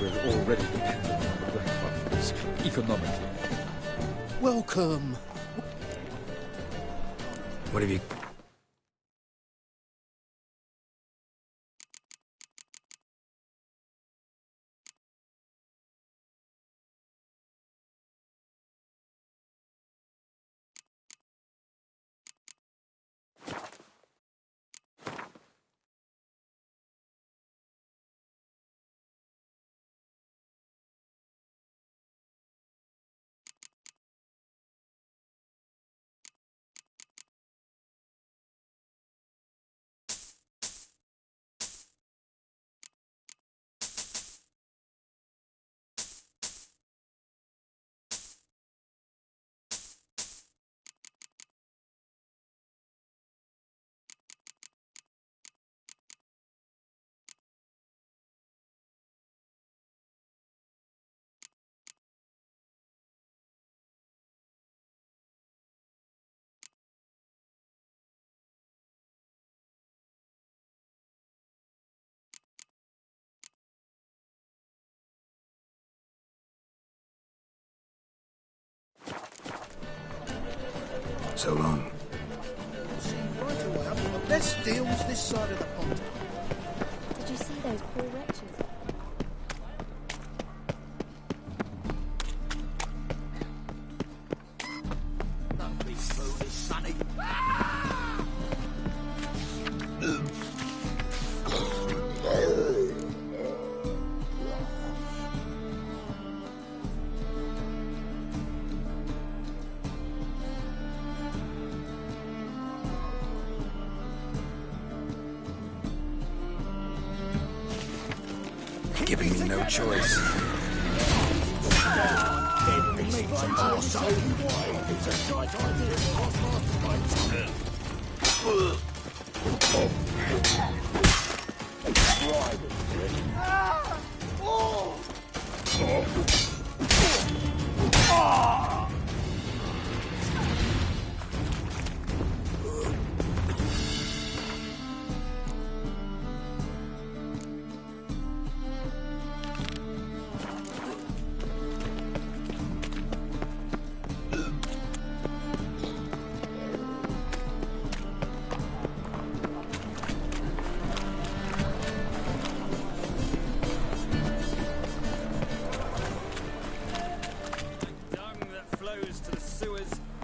is already dependent on the Black Funds, economically. Welcome. What have you... So long. Let's deal with this side of the pond. Did you see those poor wretches? Don't be foolish, sonny. Giving me no choice.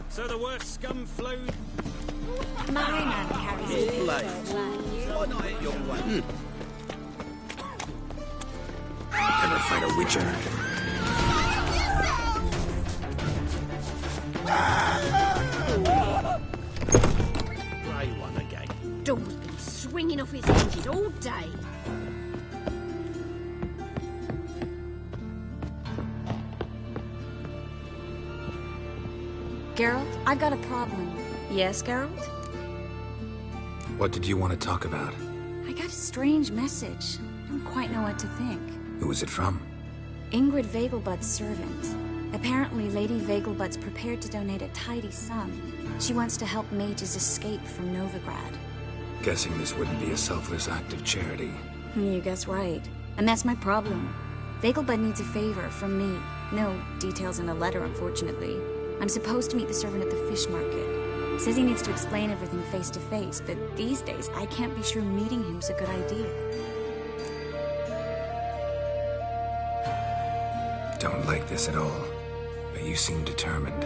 So the worst scum flowed. My man carries his Blade. Why not hit your way? Never fight a witcher. Play one again. Door's been swinging off its hinges all day. Geralt, I've got a problem. Yes, Geralt? What did you want to talk about? I got a strange message. I don't quite know what to think. Who was it from? Ingrid Vegelbud's servant. Apparently, Lady Vegelbud's prepared to donate a tidy sum. She wants to help mages escape from Novigrad. Guessing this wouldn't be a selfless act of charity. You guess right. And that's my problem. Vegelbud needs a favor from me. No details in the letter, unfortunately. I'm supposed to meet the servant at the fish market. Says he needs to explain everything face to face, but these days I can't be sure meeting him's a good idea. Don't like this at all, but you seem determined.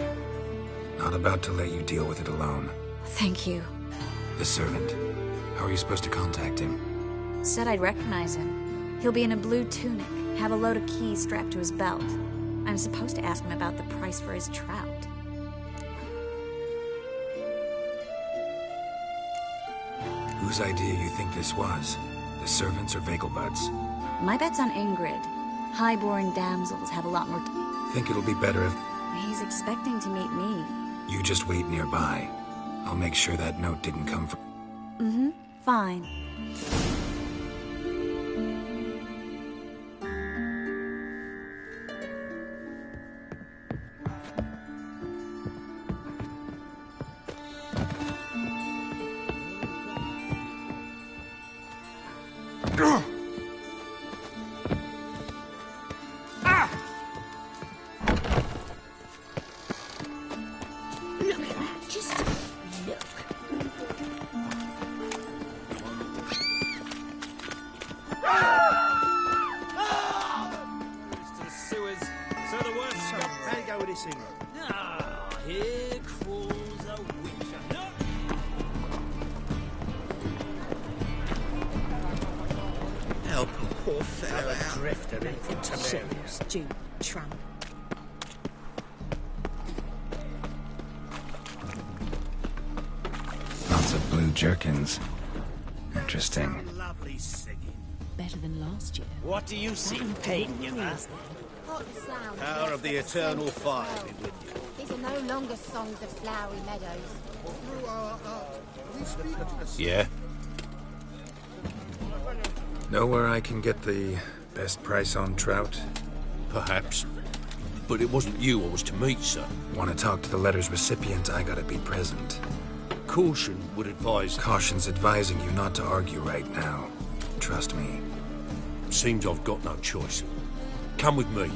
Not about to let you deal with it alone. Thank you. The servant. How are you supposed to contact him? Said I'd recognize him. He'll be in a blue tunic, have a load of keys strapped to his belt. I'm supposed to ask him about the price for his trout. Whose idea you think this was? The servants or Vegelbud's? My bet's on Ingrid. High-born damsels have a lot more... Think it'll be better if... He's expecting to meet me. You just wait nearby. I'll make sure that note didn't come from... Mm-hmm. Fine. with this in. Ah, here crawls a witch. Help a poor fellow out. Drifter in from Tiberius. Stew, tramp. Lots of blue jerkins. Interesting. Lovely singing. Better than last year. What do you see, pain you ask? Power of the eternal fire be with you. These are no longer songs of flowery meadows. Yeah? Know where I can get the best price on trout? Perhaps. But it wasn't you I was to meet, sir. Want to talk to the letter's recipient, I gotta be present. Caution would advise... Caution's advising you not to argue right now. Trust me. Seems I've got no choice. Come with me.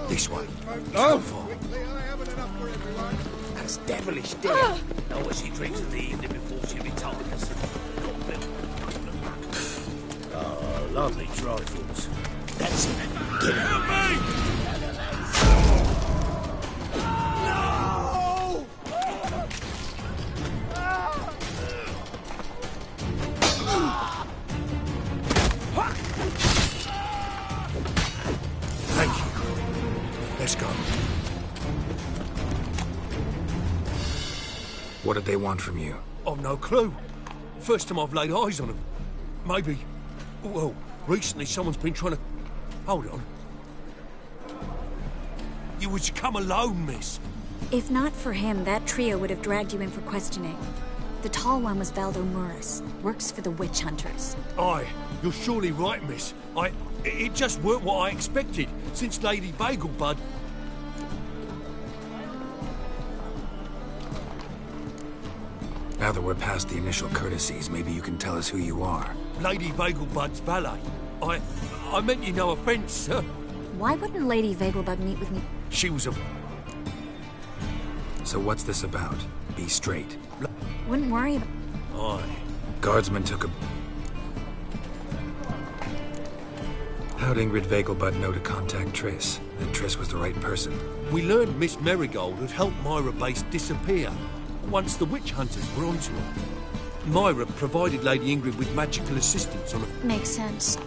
This way. Oh! Far. That's devilish dear. Know what she drinks in the evening before she retires. Oh, lovely trifles. That's it. Get out, me! Thank you. Let's go. What did they want from you? I've no clue. First time I've laid eyes on them. Maybe... Well, recently someone's been trying to... Hold on. You was to come alone, miss. If not for him, that trio would have dragged you in for questioning. The tall one was Valdo Muris, works for the witch hunters. Aye, you're surely right, miss. It just weren't what I expected, since Lady Bagelbud... Now that we're past the initial courtesies, maybe you can tell us who you are. Lady Bagelbud's valet. I meant you no offence, sir. Why wouldn't Lady Vagelbud meet with me? She was a... So what's this about? Be straight. Wouldn't worry about... Aye. Guardsman took a... How'd Ingrid Vagelbud know to contact Triss? That Triss was the right person. We learned Miss Marigold had helped Myra Base disappear once the witch hunters were onto her. Myra provided Lady Ingrid with magical assistance on a... Makes sense.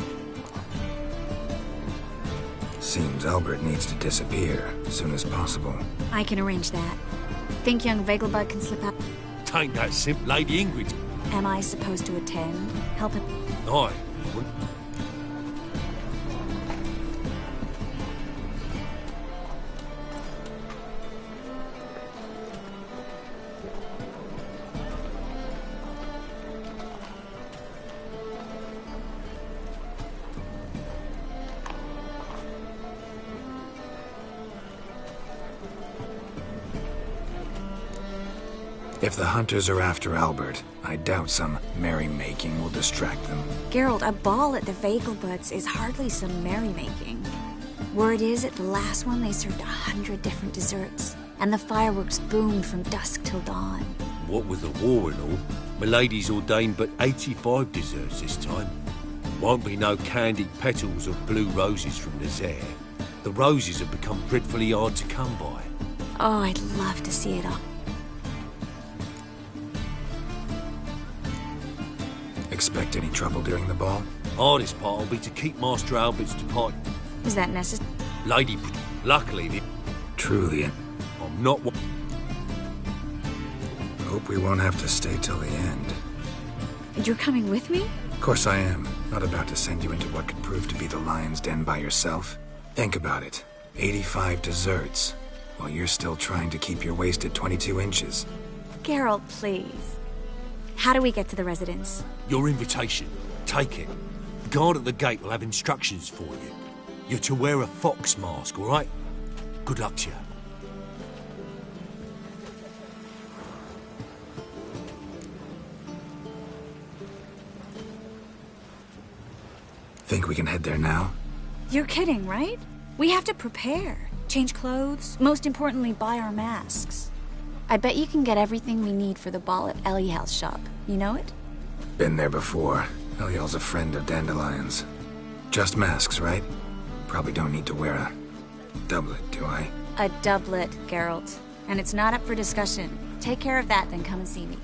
Seems Albert needs to disappear as soon as possible. I can arrange that. Think young Vagelbud can slip out? Tain't that simple, Lady Ingrid. Am I supposed to attend? Help him? Aye. If the hunters are after Albert, I doubt some merrymaking will distract them. Geralt, a ball at the Vagelbuds is hardly some merrymaking. Word is, at the last one they served 100 different desserts, and the fireworks boomed from dusk till dawn. What with the war and all, Milady's ordained but 85 desserts this time. Won't be no candied petals of blue roses from Nazaire. The roses have become dreadfully hard to come by. Oh, I'd love to see it all. Expect any trouble during the ball? Hardest part will be to keep Master Albert's departed. Is that necessary? Lady, luckily, Truly, I'm not... hope we won't have to stay till the end. You're coming with me? Of course I am. Not about to send you into what could prove to be the lion's den by yourself. Think about it. 85 desserts, while you're still trying to keep your waist at 22 inches. Geralt, please. How do we get to the residence? Your invitation. Take it. The guard at the gate will have instructions for you. You're to wear a fox mask, all right? Good luck to you. Think we can head there now? You're kidding, right? We have to prepare. Change clothes. Most importantly, buy our masks. I bet you can get everything we need for the ball at Eliel's shop. You know it? Been there before. Eliel's a friend of Dandelion's. Just masks, right? Probably don't need to wear a doublet, do I? A doublet, Geralt. And it's not up for discussion. Take care of that, then come and see me.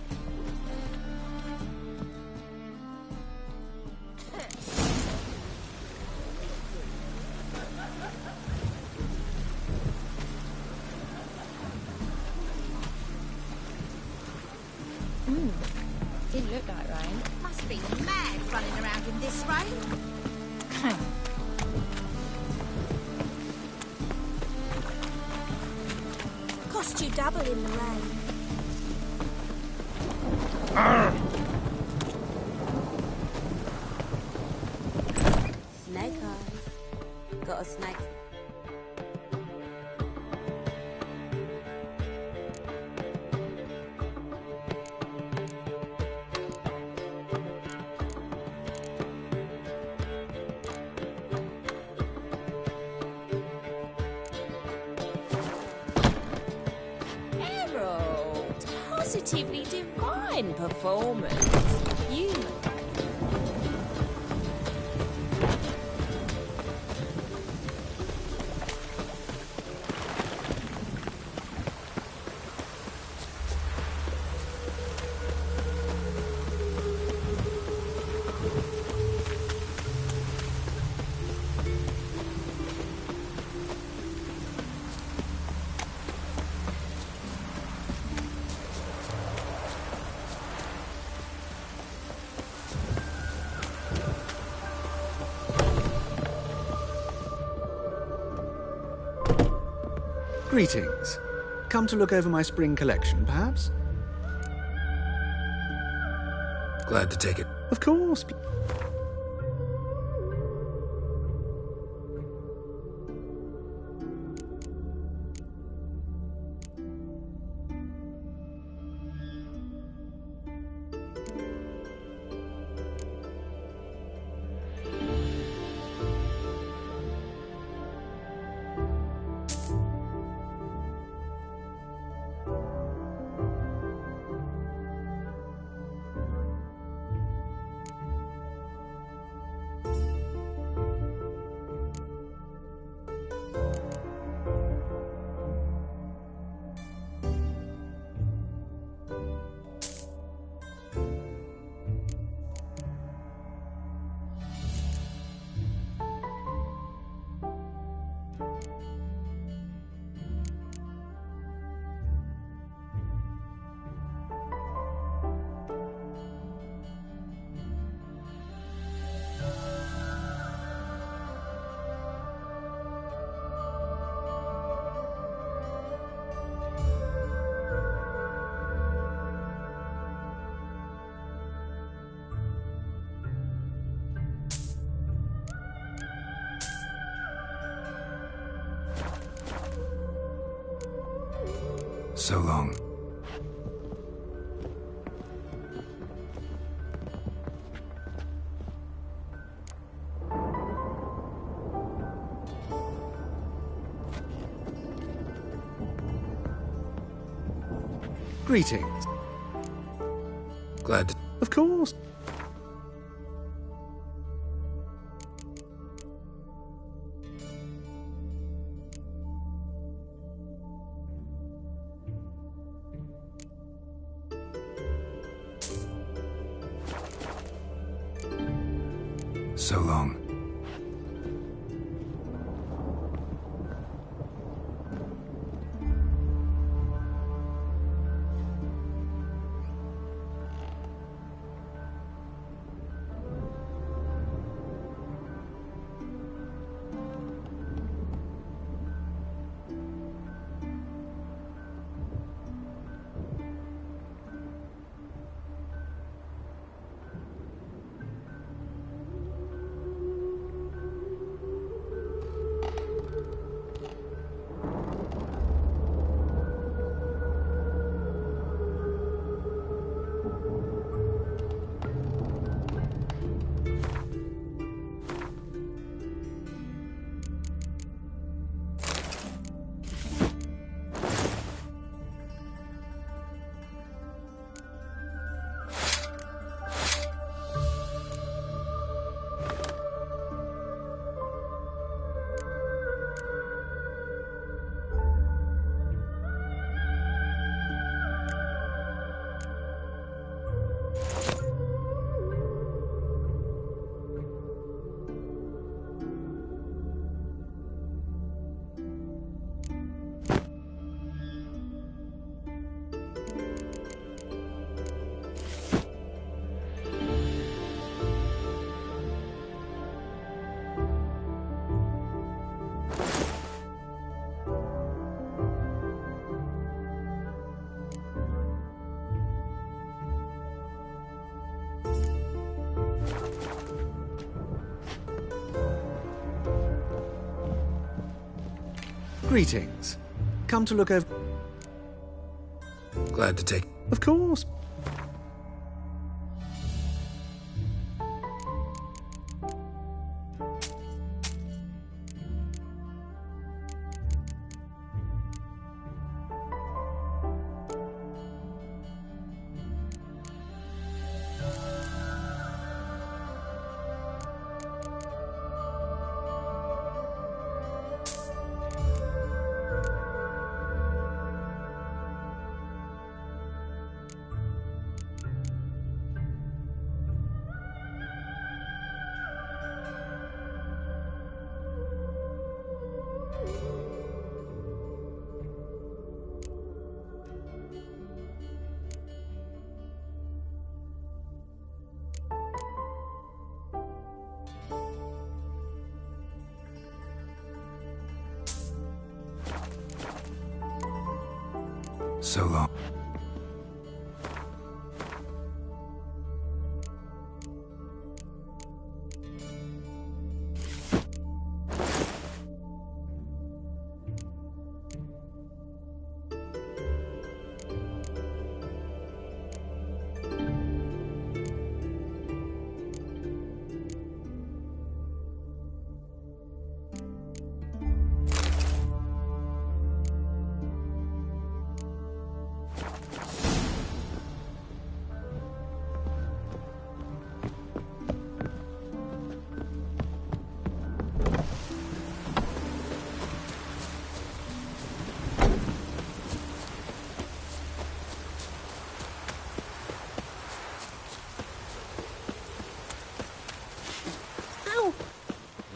Didn't look like rain. Must be mad running around in this rain. Cost you double in the rain. Snake eyes. Got a snake. Positively divine performance. You. Greetings. Come to look over my spring collection, perhaps? Glad to take it. Of course. So long. Greetings. Glad to... Of course. So long. Greetings. Come to look over... Glad to take... Of course. So long.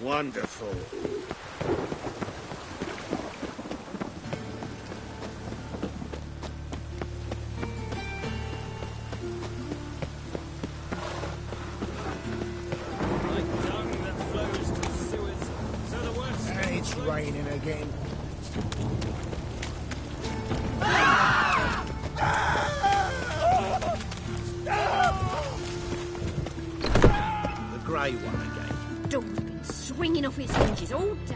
Wonderful. It's raining again. The grey one again. Door's been swinging off its hinges all day.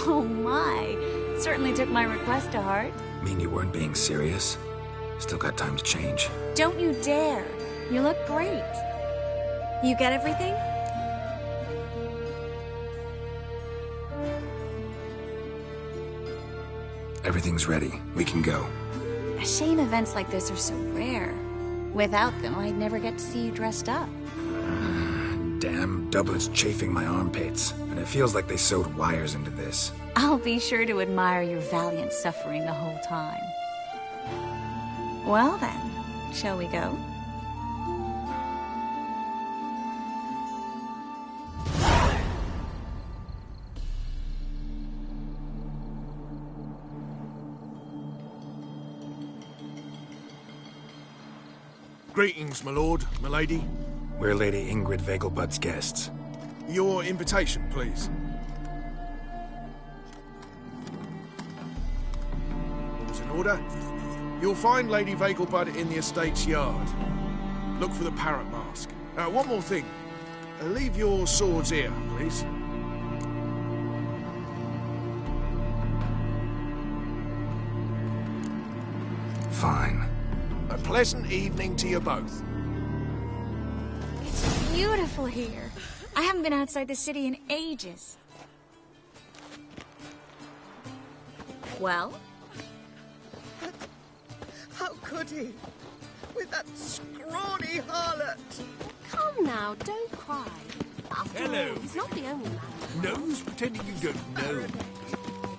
Oh my. Certainly took my request to heart. Mean you weren't being serious? Still got time to change. Don't you dare. You look great. You get everything? Everything's ready. We can go. A shame events like this are so rare. Without them, I'd never get to see you dressed up. Damn, Dublin's chafing my armpits, and it feels like they sewed wires into this. I'll be sure to admire your valiant suffering the whole time. Well then, shall we go? Greetings, my lord, my lady. We're Lady Ingrid Vegelbud's guests. Your invitation, please. All's in order. You'll find Lady Vegelbud in the estate's yard. Look for the parrot mask. One more thing. Leave your swords here, please. Fine. A pleasant evening to you both. It's beautiful here. I haven't been outside the city in ages. Well? How could he? With that scrawny harlot! Come now, don't cry. After Hello. all, he's not the only man. No use pretending you don't know me.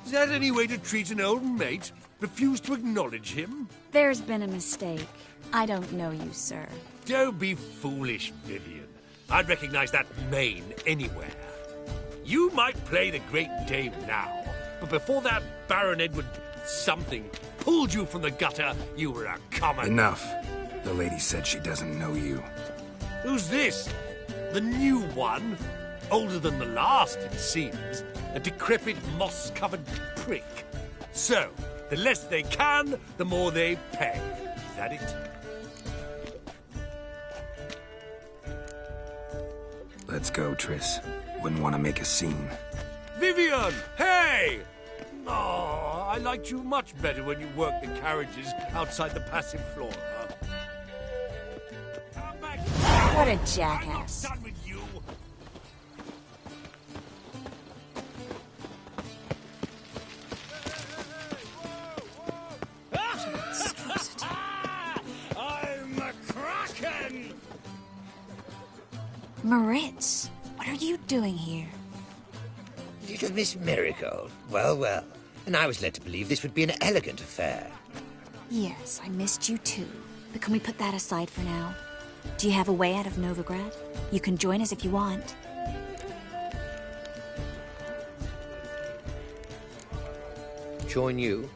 Is that any way to treat an old mate? Refuse to acknowledge him? There's been a mistake. I don't know you, sir. Don't be foolish, Vivian. I'd recognize that mane anywhere. You might play the great dame now, but before that Baron Edward something pulled you from the gutter, you were a common... Enough. The lady said she doesn't know you. Who's this? The new one? Older than the last, it seems. A decrepit, moss-covered prick. So, the less they can, the more they pay. Is that it? Let's go, Triss. Wouldn't want to make a scene. Vivian! Hey! Oh, I liked you much better when you worked the carriages outside the passive floor. What a jackass. I'm not done with you. I'm a kraken! Moritz, what are you doing here? Little Miss Marigold. Well, well. And I was led to believe this would be an elegant affair. Yes, I missed you too. But can we put that aside for now? Do you have a way out of Novigrad? You can join us if you want. Join you?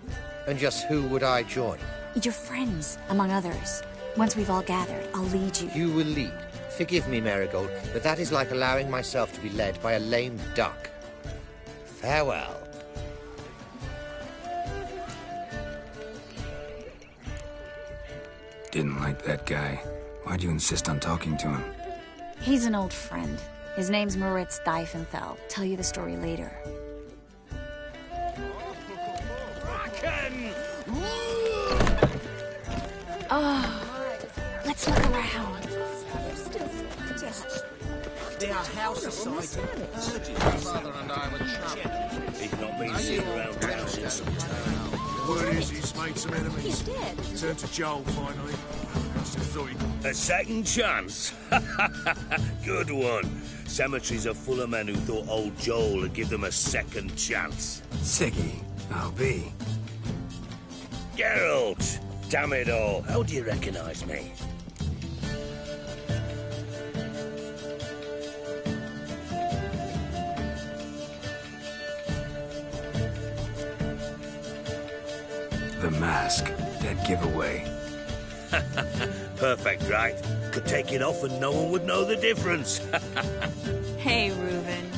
And just who would I join? Your friends, among others. Once we've all gathered, I'll lead you. You will lead. Forgive me, Marigold, but that is like allowing myself to be led by a lame duck. Farewell. Didn't like that guy. Why'd you insist on talking to him? He's an old friend. His name's Moritz Diefenthal. Tell you the story later. Oh, let's look around. Their house aside urges mother and I were chummed. He's not been seen around in some time. Word is he's made some enemies. He's dead. Turned to Joel, finally. Must have thought he... A second chance? Good one. Cemeteries are full of men who thought old Joel would give them a second chance. Siggy, I'll be. Geralt! Damn it all. How do you recognize me? The mask. Dead giveaway. Perfect, right? Could take it off and no one would know the difference. Hey, Reuben.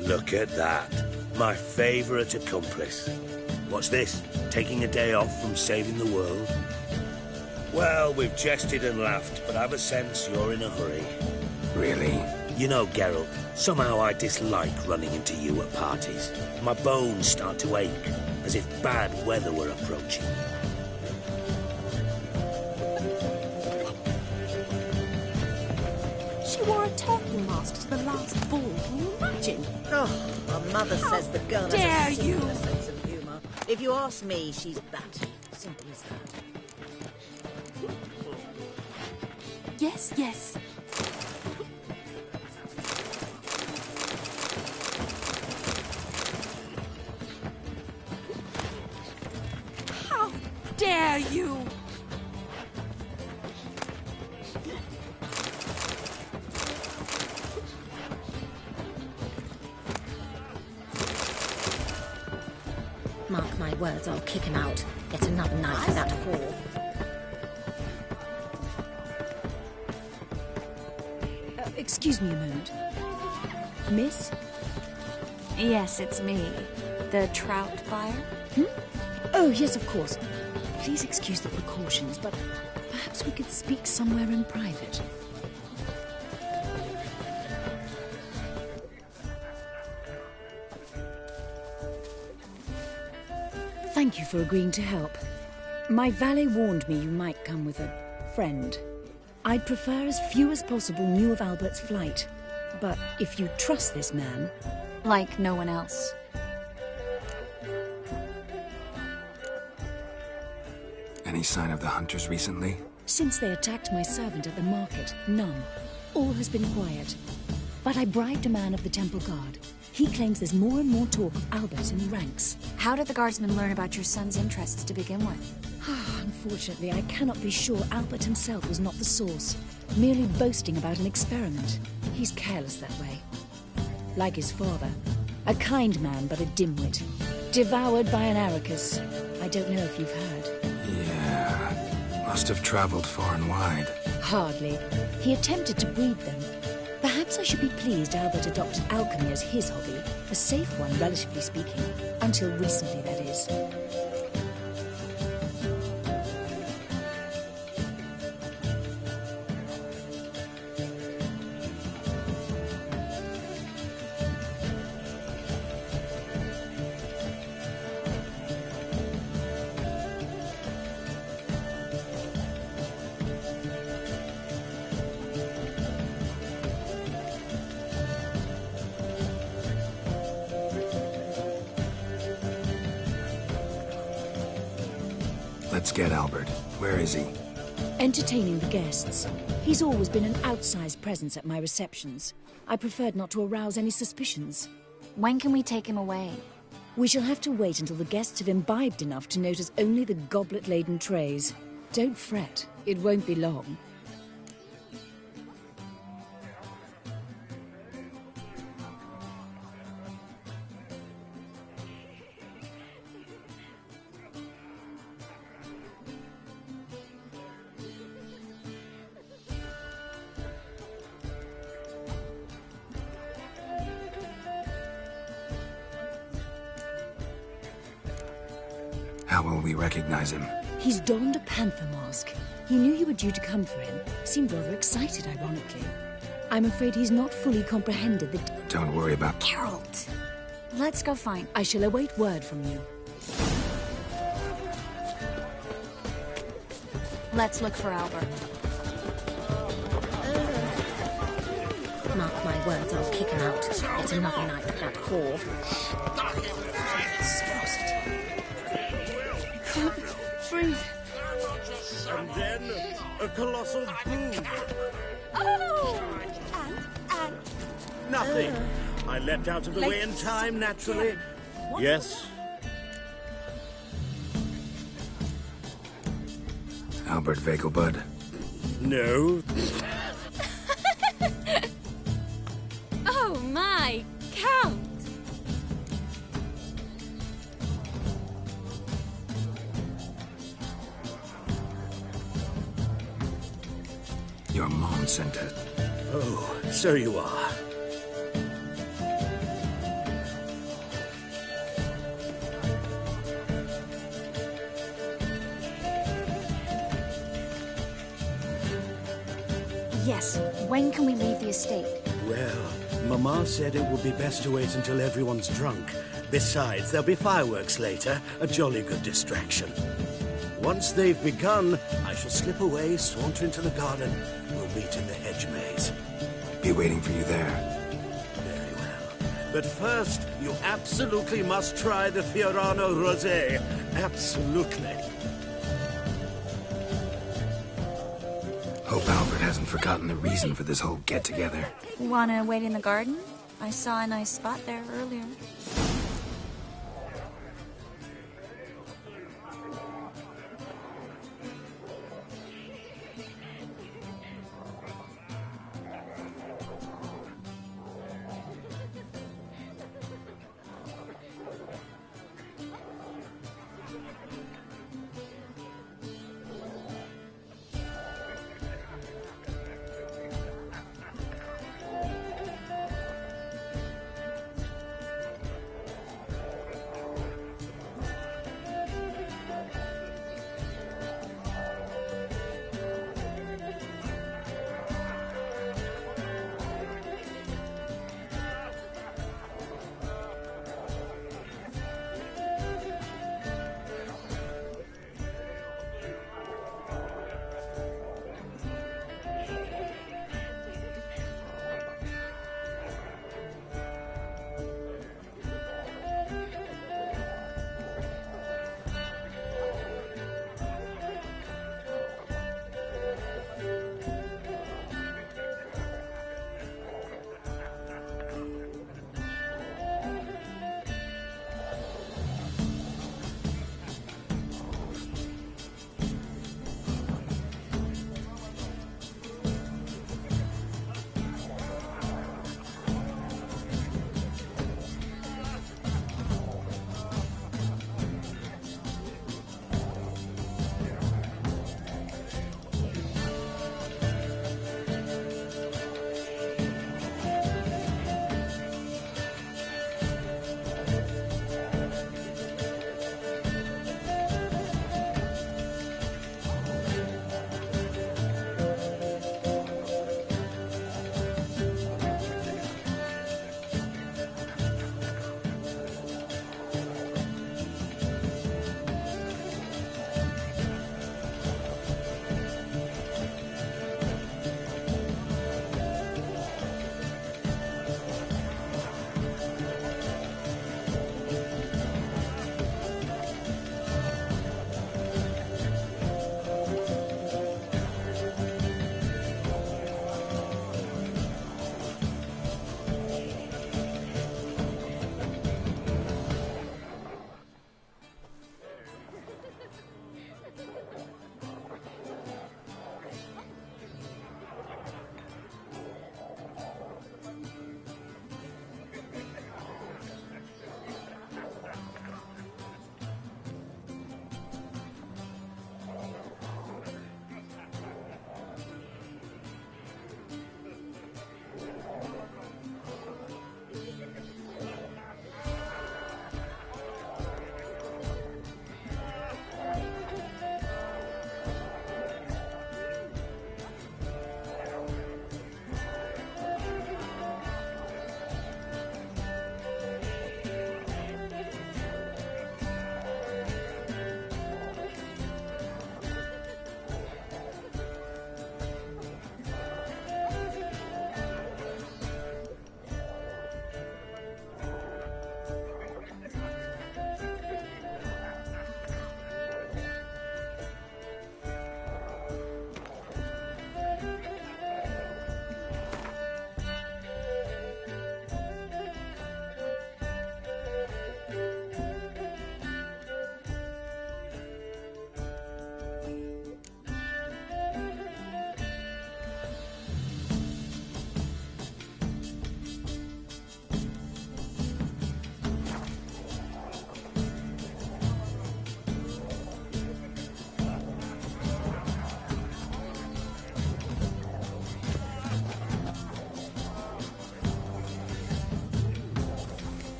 Look at that. My favourite accomplice. What's this? Taking a day off from saving the world? Well, we've jested and laughed, but I've a sense you're in a hurry. Really? You know, Geralt, somehow I dislike running into you at parties. My bones start to ache, as if bad weather were approaching. She wore a turkey mask to the last ball. Can you imagine? Oh, my mother says the girl dare has a you? singular sense of humour. If you ask me, she's batty. Simple as that. Yes, yes. How dare you? Mark my words, I'll kick him out. Get another knife for that whore. Excuse me a moment. Miss? Yes, it's me. The trout buyer? Oh, yes, of course. Please excuse the precautions, but perhaps we could speak somewhere in private. Thank you for agreeing to help. My valet warned me you might come with a friend. I'd prefer as few as possible knew of Albert's flight. But if you trust this man... Like no one else. Any sign of the hunters recently? Since they attacked my servant at the market, none. All has been quiet. But I bribed a man of the Temple Guard. He claims there's more and more talk of Albert in the ranks. How did the guardsmen learn about your son's interests to begin with? Unfortunately, I cannot be sure Albert himself was not the source. Merely boasting about an experiment. He's careless that way. Like his father. A kind man, but a dimwit. Devoured by an Arrakis. I don't know if you've heard. Yeah. Must have traveled far and wide. Hardly. He attempted to breed them. Perhaps Perhaps I should be pleased Albert adopted alchemy as his hobby. A safe one, relatively speaking. Until recently, that is. Let's get Albert. Where is he? Entertaining the guests. He's always been an outsized presence at my receptions. I preferred not to arouse any suspicions. When can we take him away? We shall have to wait until the guests have imbibed enough to notice only the goblet-laden trays. Don't fret. It won't be long. How will we recognize him? He's donned a panther mask. He knew you were due to come for him. Seemed rather excited, ironically. I'm afraid he's not fully comprehended the... Don't worry about... Geralt! Let's go find... I shall await word from you. Let's look for Albert. Mark my words, I'll kick him out. It's another night with that whore. Breathe. And then a colossal boom. Oh! And... Nothing. I leapt out of the way in time, naturally. Yes. Albert Vegelbud? No. Oh my, Count! Your mom sent it. Oh, so you are. Yes, when can we leave the estate? Well, Mama said it would be best to wait until everyone's drunk. Besides, there'll be fireworks later, a jolly good distraction. Once they've begun, I shall slip away, saunter into the garden. We'll meet in the hedge maze. Be waiting for you there. Very well. But first, you absolutely must try the Fiorano Rosé. Absolutely. Hope Albert hasn't forgotten the reason for this whole get-together. Wanna wait in the garden? I saw a nice spot there earlier.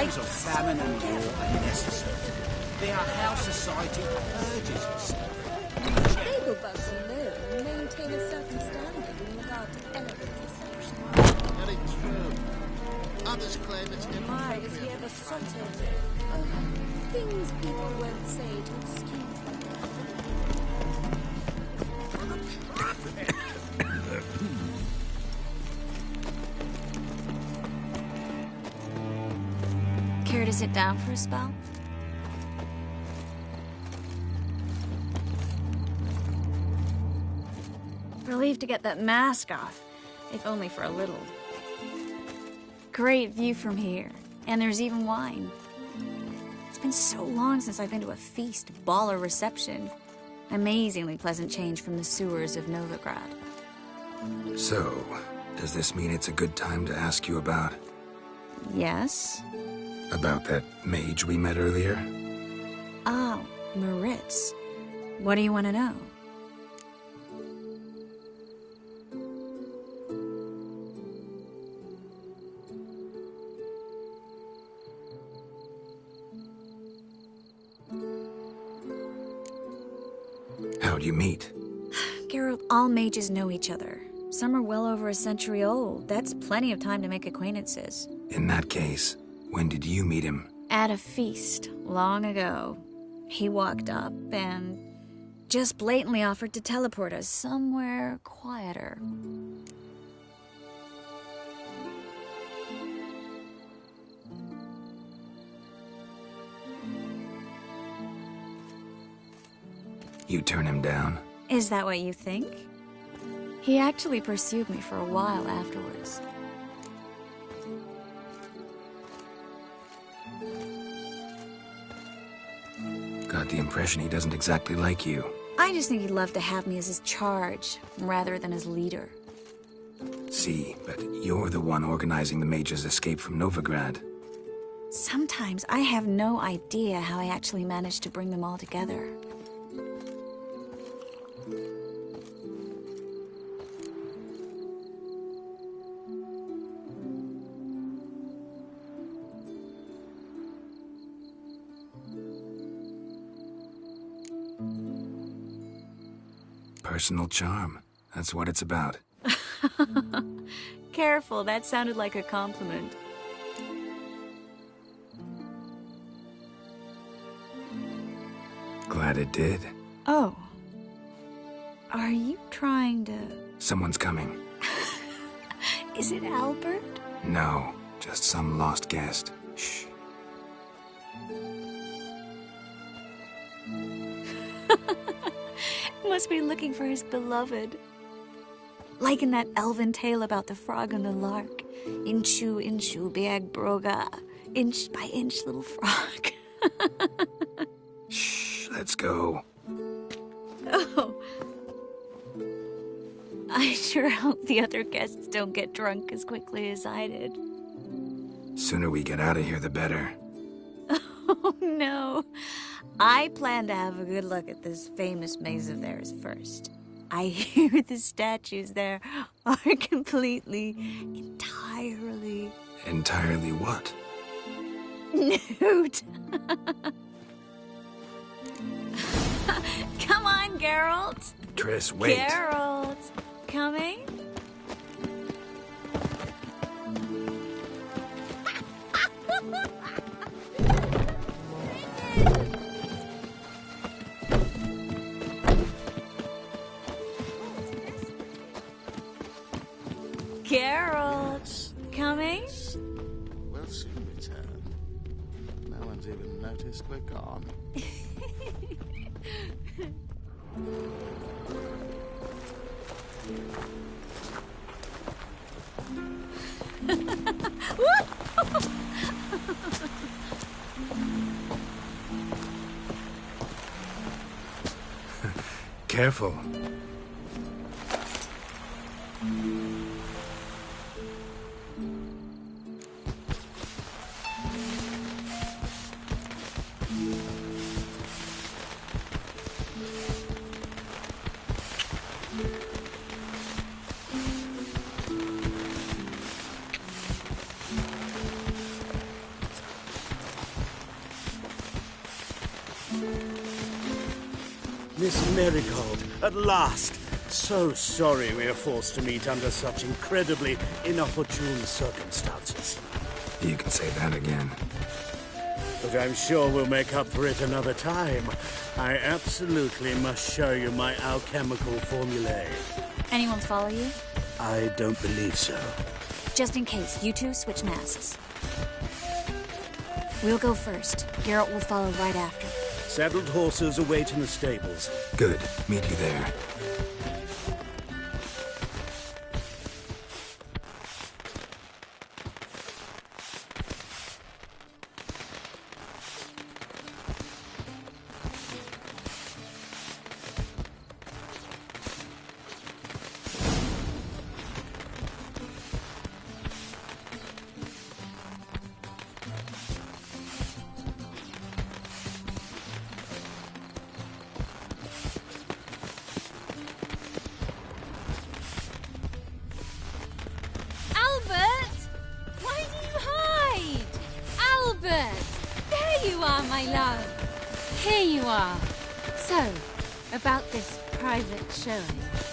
times of famine and war are necessary. They are how society purges itself. Beaglebugs alone maintain a certain standard in regard to elegant reception. Very true. Others claim it's My, is he ever sotted? Things people won't say to excuse them. Care to sit down for a spell? Relieved to get that mask off, if only for a little. Great view from here, and there's even wine. It's been so long since I've been to a feast, ball, or reception. Amazingly pleasant change from the sewers of Novigrad. So, does this mean it's a good time to ask you about... Yes? About that mage we met earlier? Oh, Maritz. What do you want to know? How'd you meet? Geralt, all mages know each other. Some are well over a century old. That's plenty of time to make acquaintances. In that case, when did you meet him? At a feast, long ago. He walked up and just blatantly offered to teleport us somewhere quieter. You turn him down? Is that what you think? He actually pursued me for a while afterwards. Got the impression he doesn't exactly like you. I just think he'd love to have me as his charge, rather than as leader. See, but you're the one organizing the mage's escape from Novigrad. Sometimes I have no idea how I actually managed to bring them all together. Personal charm. That's what it's about. Careful, that sounded like a compliment. Glad it did. Oh. Are you trying to... Someone's coming. Is it Albert? No, just some lost guest. Shh. Must be looking for his beloved. Like in that elven tale about the frog and the lark. Inchu, inchu, beag broga. Inch by inch, little frog. Shh, let's go. Oh. I sure hope the other guests don't get drunk as quickly as I did. Sooner we get out of here, the better. Oh, no. I plan to have a good look at this famous maze of theirs first. I hear the statues there are completely, entirely... Entirely what? Nude. Come on, Geralt. Triss, wait. Geralt, coming? Geralt, coming? We'll soon return. No one's even noticed we're gone. Careful. Miss Marigold, at last! So sorry we are forced to meet under such incredibly inopportune circumstances. You can say that again. But I'm sure we'll make up for it another time. I absolutely must show you my alchemical formulae. Anyone follow you? I don't believe so. Just in case, you two switch masks. We'll go first. Geralt will follow right after. Saddled horses await in the stables. Good. Meet you there.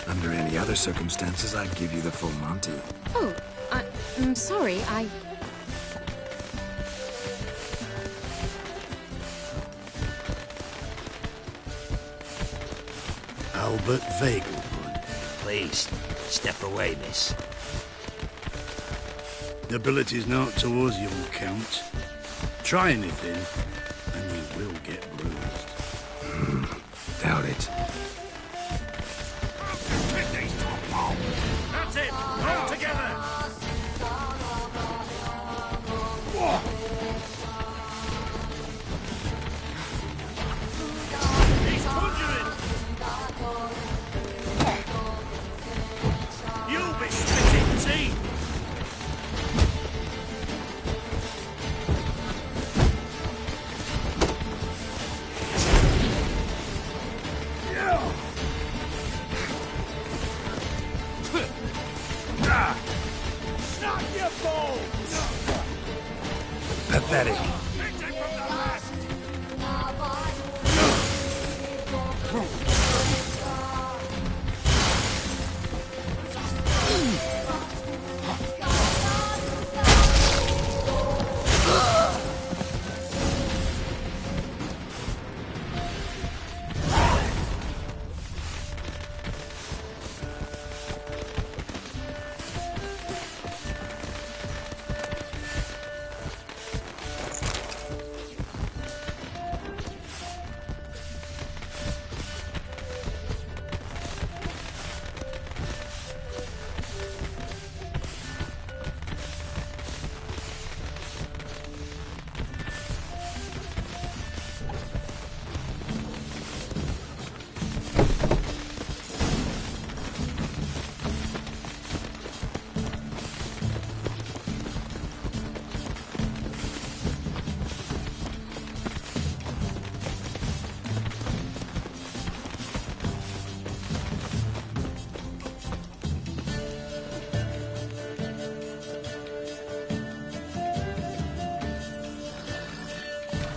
Under any other circumstances, I'd give you the full Monty. Oh, I'm sorry, Albert Vagelwood. Please, step away, miss. Nobility's not towards you, Count. Try anything, and you will get bruised. Doubt it. That's it! All together! He's conjuring! You'll be spitting tea! Pathetic.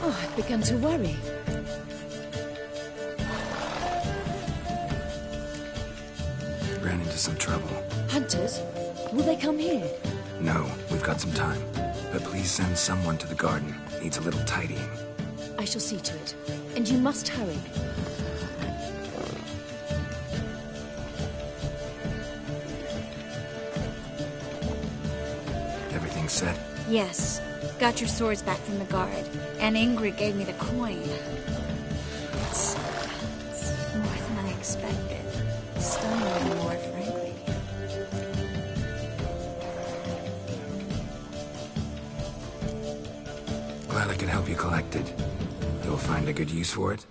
I've begun to worry. Ran into some trouble. Hunters? Will they come here? No, we've got some time. But please send someone to the garden. Needs a little tidying. I shall see to it. And you must hurry. Everything set? Yes. Got your swords back from the guard. And Ingrid gave me the coin. It's more than I expected. Stunningly more, frankly. Glad I could help you collect it. You'll find a good use for it?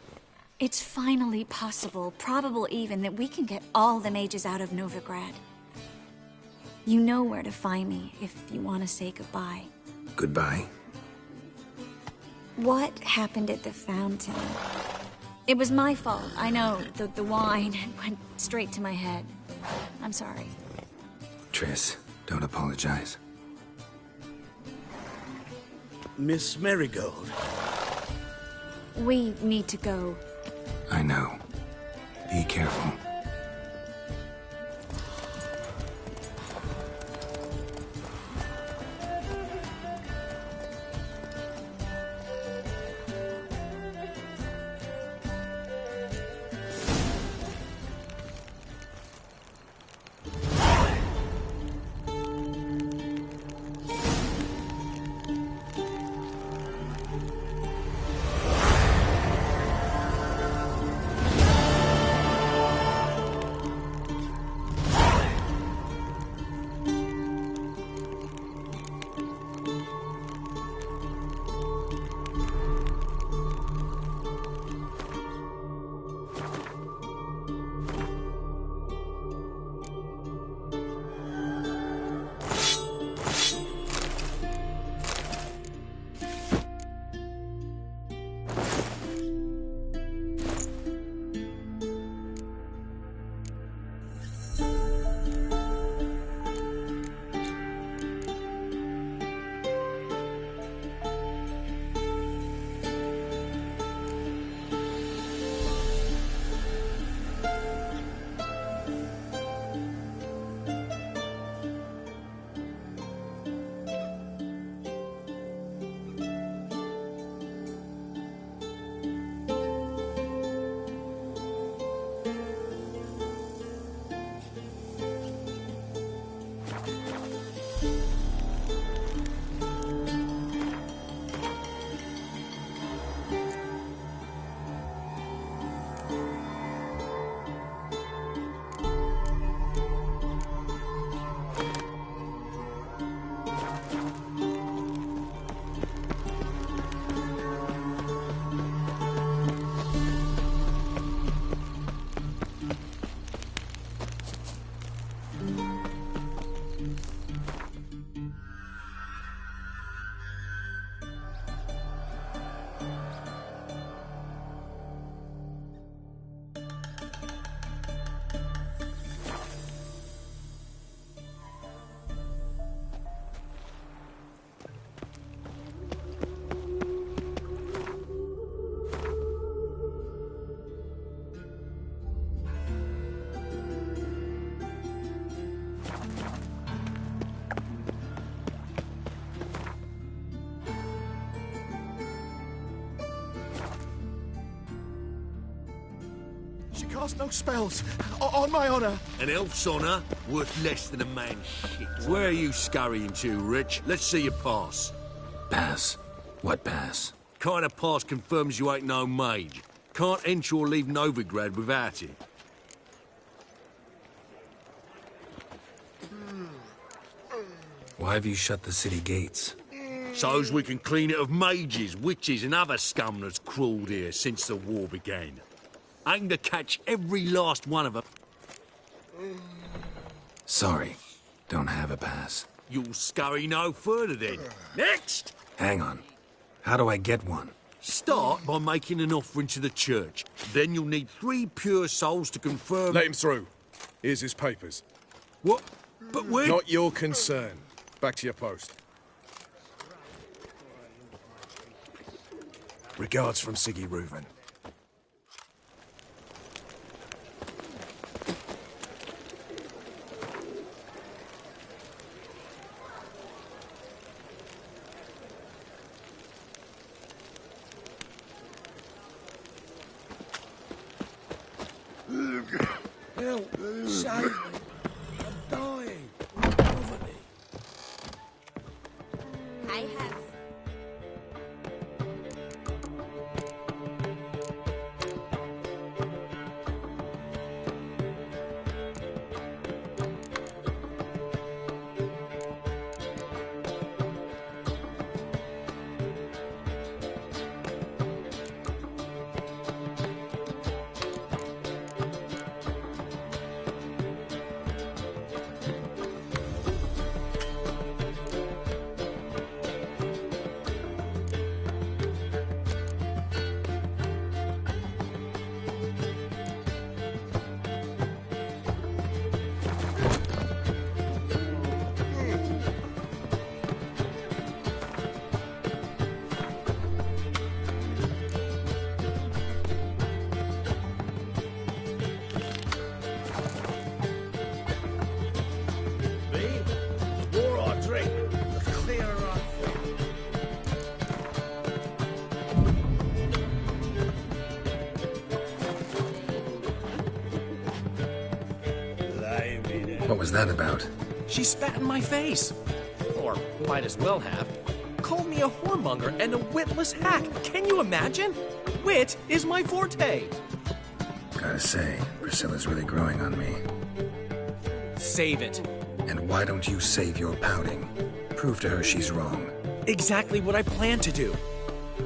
It's finally possible, probable even, that we can get all the mages out of Novigrad. You know where to find me if you want to say goodbye. Goodbye? What happened at the fountain? It was my fault, I know. The wine went straight to my head. I'm sorry. Triss, don't apologize. Miss Marigold. We need to go. I know. Be careful. She cast no spells. On my honor. An elf's honor worth less than a man's shit. Where are you scurrying to, Rich? Let's see your pass. Pass? What pass? Kind of pass confirms you ain't no mage. Can't enter or leave Novigrad without it. Why have you shut the city gates? So's we can clean it of mages, witches and other scum that's crawled here since the war began. Aim to catch every last one of them. Sorry, don't have a pass. You'll scurry no further then. Next! Hang on. How do I get one? Start by making an offering to the church. Then you'll need 3 pure souls to confirm... Let him through. Here's his papers. What? But we're... Not your concern. Back to your post. Regards from Siggy Reuven. Help! Save me! I'm dying! Cover me! Hey, Hans. What was that about? She spat in my face. Or might as well have. Called me a whoremonger and a witless hack. Can you imagine? Wit is my forte. Gotta say, Priscilla's really growing on me. Save it. And why don't you save your pouting? Prove to her she's wrong. Exactly what I plan to do.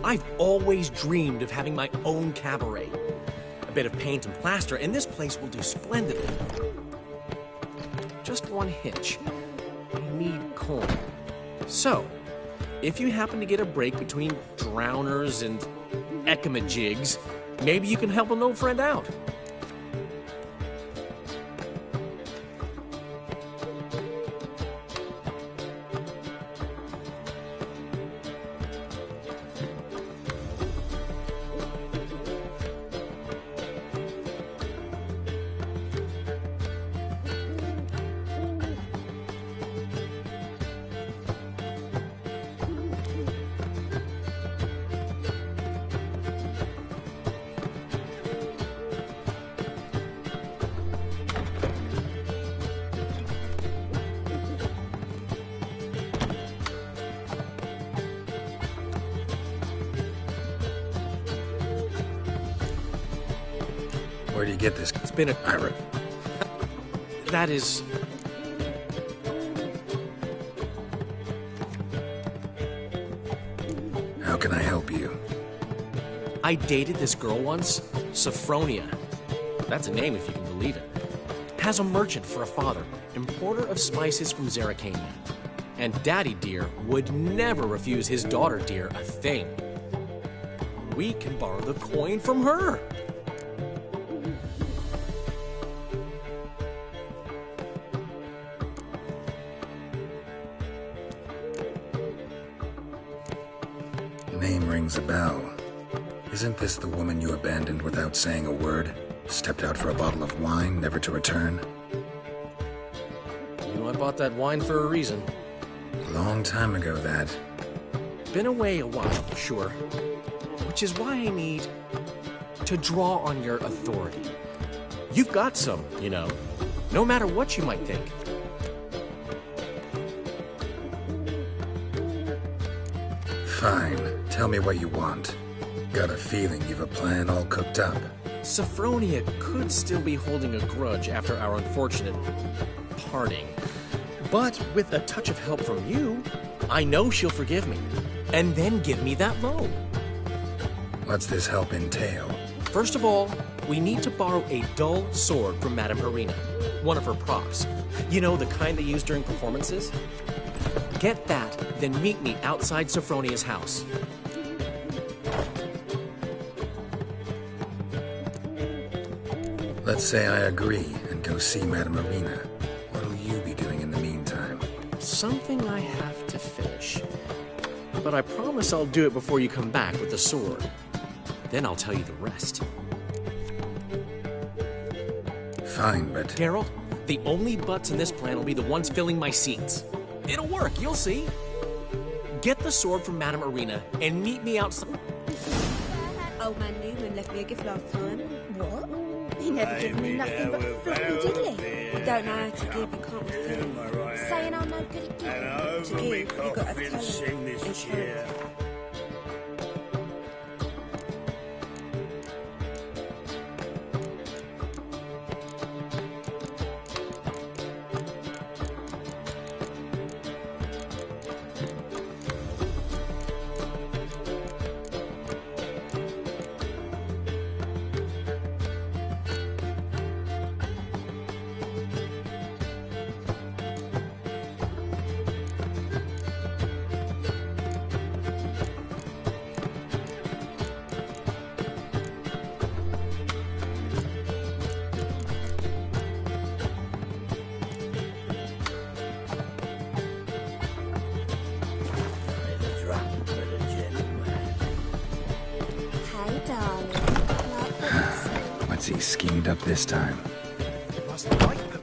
I've always dreamed of having my own cabaret. A bit of paint and plaster, and this place will do splendidly. Just one hitch. I need coin. So, if you happen to get a break between drowners and ekamajigs, maybe you can help an old friend out. Where do you get this? It's been a... That is... How can I help you? I dated this girl once, Sophronia. That's a name if you can believe it. Has a merchant for a father, importer of spices from Zerrikania. And Daddy Dear would never refuse his daughter Dear a thing. We can borrow the coin from her. Name rings a bell. Isn't this the woman you abandoned without saying a word? Stepped out for a bottle of wine, never to return? You know, I bought that wine for a reason. Long time ago, that. Been away a while, sure. Which is why I need to draw on your authority. You've got some, you know, no matter what you might think. Fine. Tell me what you want. Got a feeling you've a plan all cooked up. Sophronia could still be holding a grudge after our unfortunate parting. But with a touch of help from you, I know she'll forgive me. And then give me that loan. What's this help entail? First of all, we need to borrow a dull sword from Madame Arena. One of her props. You know, the kind they use during performances? Get that, then meet me outside Sophronia's house. Let's say I agree and go see Madame Arena. What'll you be doing in the meantime? Something I have to finish. But I promise I'll do it before you come back with the sword. Then I'll tell you the rest. Fine, but... Geralt, the only butts in this plan will be the ones filling my seats. It'll work, you'll see. Get the sword from Madame Arena and meet me outside. Old man Newman left me a gift last time. What? He never gave me nothing but floppy diddly. We don't know how to give, you can't refuse. Saying I'm no good at giving. To give, you've got to have talent and character. What's he schemed up this time? Must like them.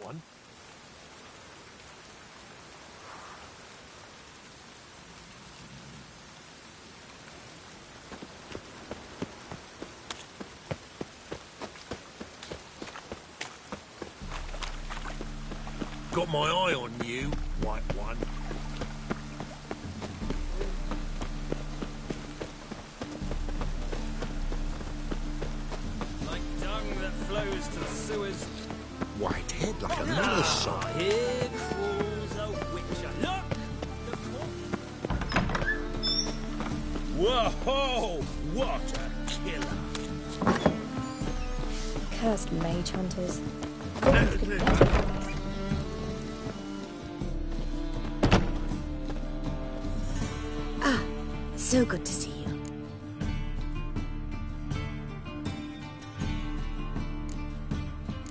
one. Got my eye on you, white one. Like dung that flows to the sewers. Whitehead like a little sock. Here crawls a witcher. Look! Whoa! What a killer! Cursed mage hunters. Ah, so good to see you.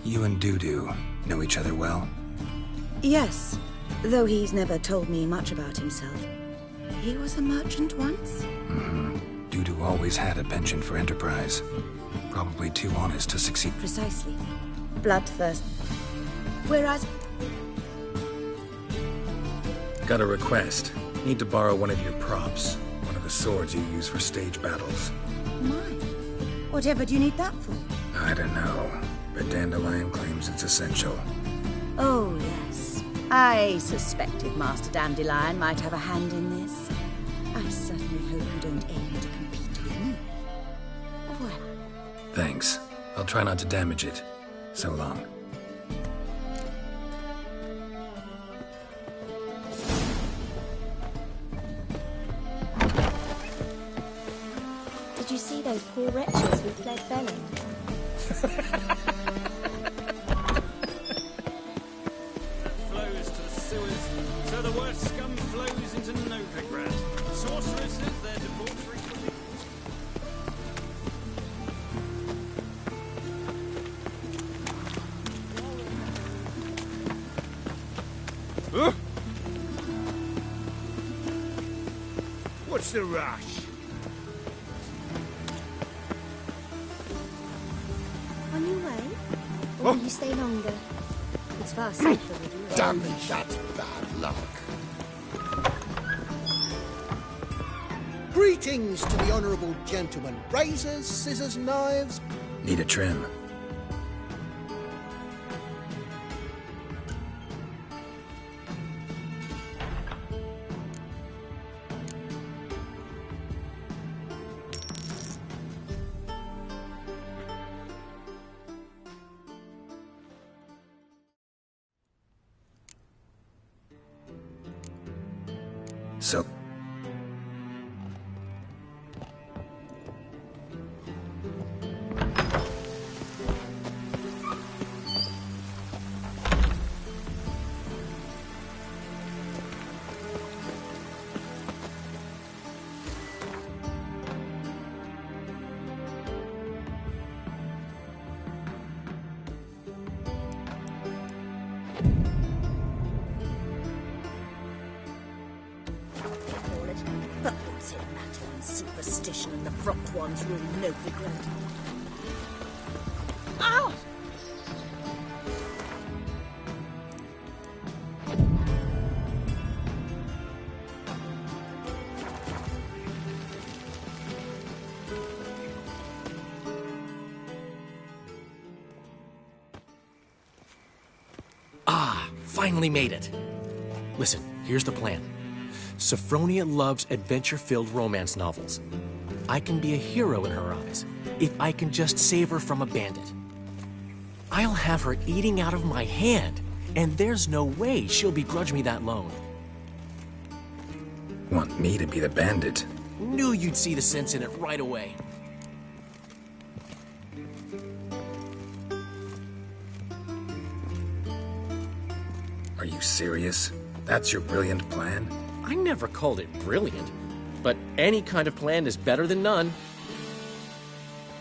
You and Dudu know each other well? Yes, though he's never told me much about himself. He was a merchant once? Mm-hmm. Dudu always had a penchant for enterprise. Probably too honest to succeed. Precisely. Bloodthirst. Whereas... Got a request. Need to borrow one of your props. One of the swords you use for stage battles. My. Whatever do you need that for? I don't know, but Dandelion claims it's essential. Oh, yes. I suspected Master Dandelion might have a hand in this. I certainly hope you don't aim to compete with me. Voilà. Thanks. I'll try not to damage it. So long. Did you see those poor wretches who fled Belling? Flows to the sewers, so the worst scum flows into Novigrad. Sorceresses, their debauchery What's the rush? On your way? Or will you stay longer? It's far safer with you. Damn it, that's bad luck. Greetings to the honourable gentleman. Razors, scissors, knives. Need a trim. So... But what's it matter when superstition and the front ones rule Novigrad? Ow! Ah, finally made it. Listen, here's the plan. Sophronia loves adventure-filled romance novels. I can be a hero in her eyes if I can just save her from a bandit. I'll have her eating out of my hand, and there's no way she'll begrudge me that loan. Want me to be the bandit? Knew you'd see the sense in it right away. Are you serious? That's your brilliant plan? I never called it brilliant, but any kind of plan is better than none.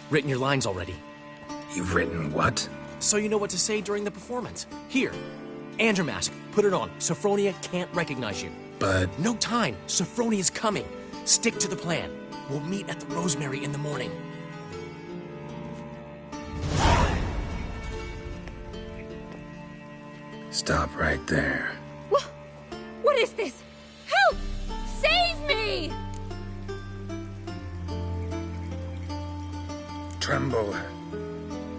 Written your lines already. You've written what? So you know what to say during the performance. Here, and your mask. Put it on. Sophronia can't recognize you. But... No time. Sophronia's coming. Stick to the plan. We'll meet at the Rosemary in the morning. Stop right there. What is this? Help! Save me! Tremble,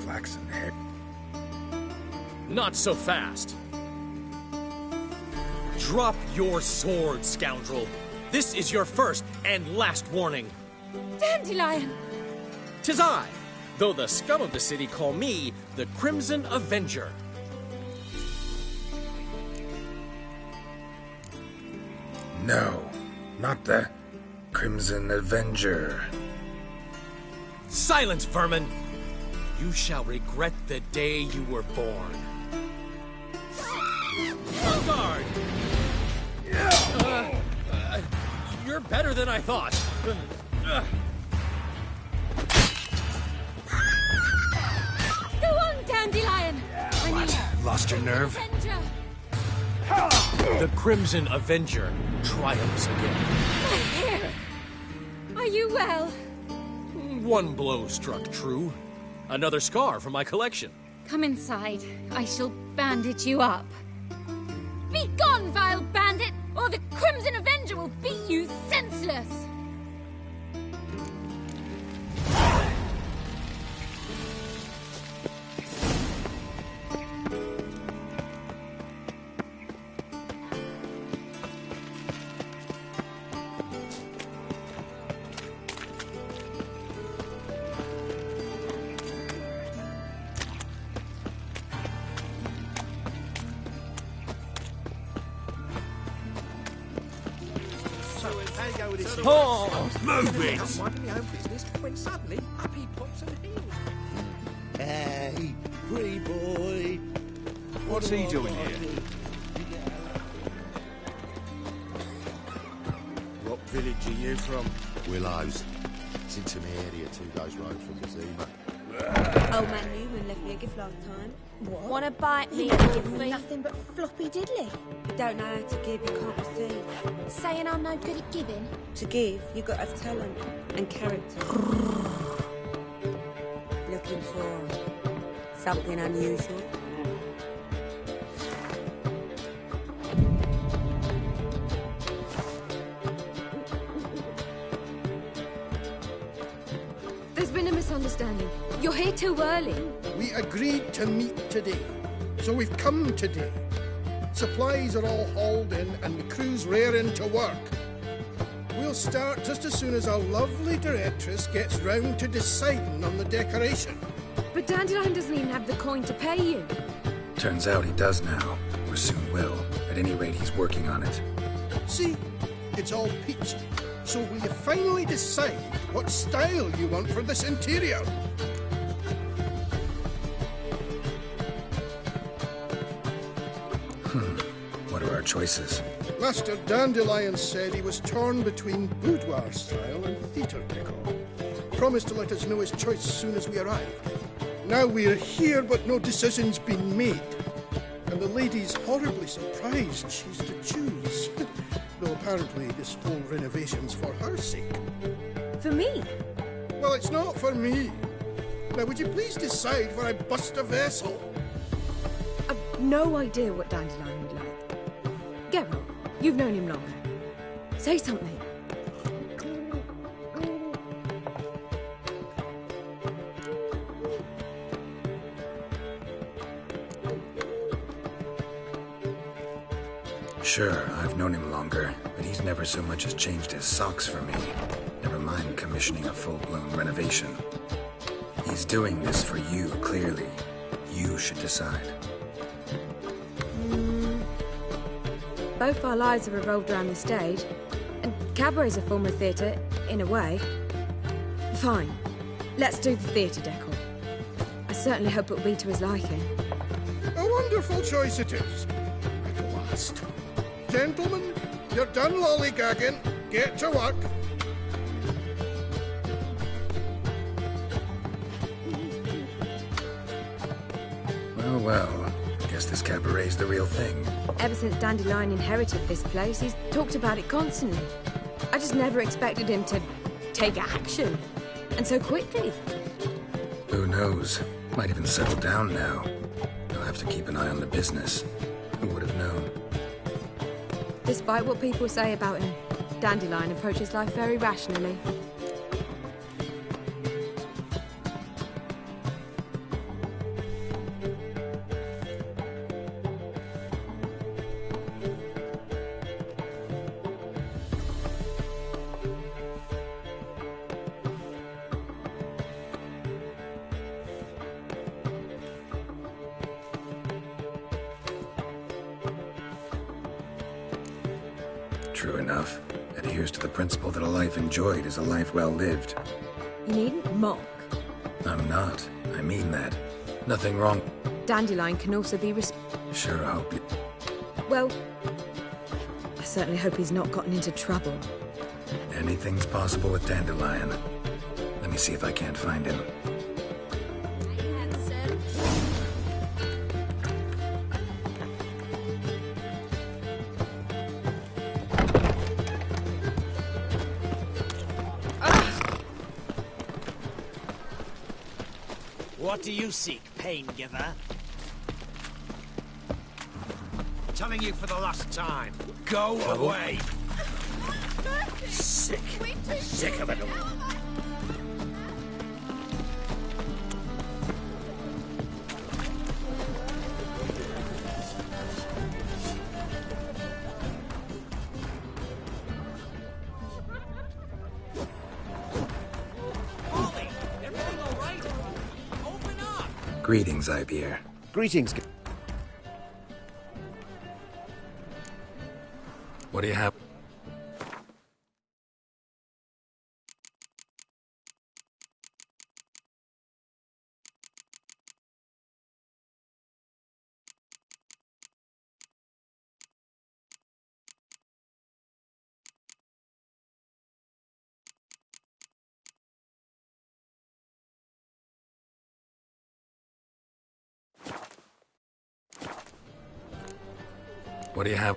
flaxen hair. Not so fast. Drop your sword, scoundrel. This is your first and last warning. Dandelion! 'Tis I, though the scum of the city call me the Crimson Avenger. No, not the Crimson Avenger. Silence, vermin! You shall regret the day you were born. On guard! You're better than I thought. Go on, Dandelion! What? Lost your nerve? Avenger! The Crimson Avenger triumphs again. My hair! Are you well? One blow struck true. Another scar from my collection. Come inside. I shall bandage you up. Be gone, vile bandit, or the Crimson Avenger will beat you senseless! Oh, move it! Minding my own business when suddenly up he pops and heals. Hey, pretty boy. What's he doing here? What village are you from? Willows. It's into my area, 2 days' road from the Zima. Old man Newman left me a gift last time. What? Wanna bite me and give me Nothing but floppy diddly. You don't know how to give, you can't receive. saying I'm no good at giving? To give, you got to have talent and character. Looking for something unusual. There's been a misunderstanding. You're here too early. We agreed to meet today, so we've come today. Supplies are all hauled in and the crew's raring to work. We'll start just as soon as our lovely directress gets round to deciding on the decoration. But Dandelion doesn't even have the coin to pay you. Turns out he does now, or soon will. At any rate, he's working on it. See, it's all peachy. So will you finally decide what style you want for this interior? What are our choices? Master Dandelion said he was torn between boudoir style and theatre decor. Promised to let us know his choice as soon as we arrive. Now we're here, but no decision's been made. And the lady's horribly surprised she's to choose. Though apparently this whole renovation's for her sake. For me? Well, it's not for me. Now, would you please decide where I bust a vessel? I've no idea what Dandelion would like. Geralt, you've known him longer. Say something. Sure, I've known him longer, but he's never so much as changed his socks for me. Never mind commissioning a full-blown renovation. He's doing this for you, clearly. You should decide. Both our lives have revolved around the stage, and cabaret's a form of theatre, in a way. Fine. Let's do the theatre decor. I certainly hope it'll be to his liking. A wonderful choice it is. At last. Gentlemen, you're done lollygagging. Get to work. Well, well. Guess this cabaret's the real thing. Ever since Dandelion inherited this place, he's talked about it constantly. I just never expected him to take action. And so quickly. Who knows? Might even settle down now. I'll have to keep an eye on the business. Despite what people say about him, Dandelion approaches life very rationally. True enough. Adheres to the principle that a life enjoyed is a life well lived. You needn't mock. I'm not. I mean that. Nothing wrong. Dandelion can also be Sure hope you... Well, I certainly hope he's not gotten into trouble. Anything's possible with Dandelion. Let me see if I can't find him. What do you seek, pain giver? Telling you for the last time. Go away. Sick. Sick of it all. Greetings, Ibier. Greetings. What do you have? What do you have?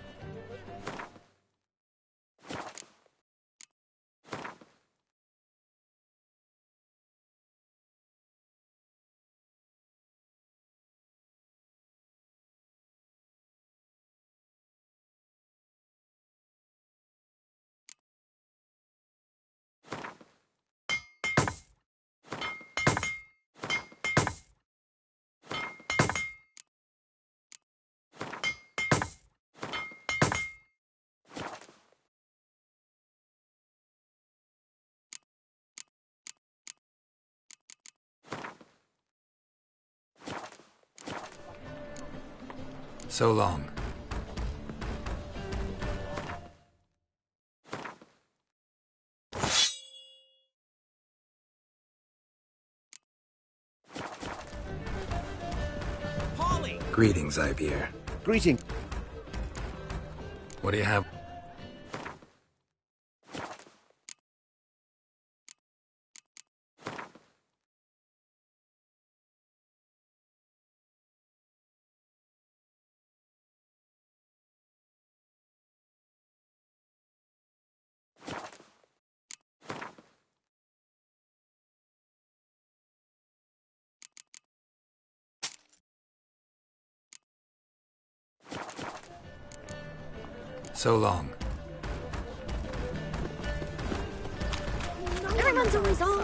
So long. Polly! Greetings, Ibier. Greetings. What do you have? So long. Everyone's always on.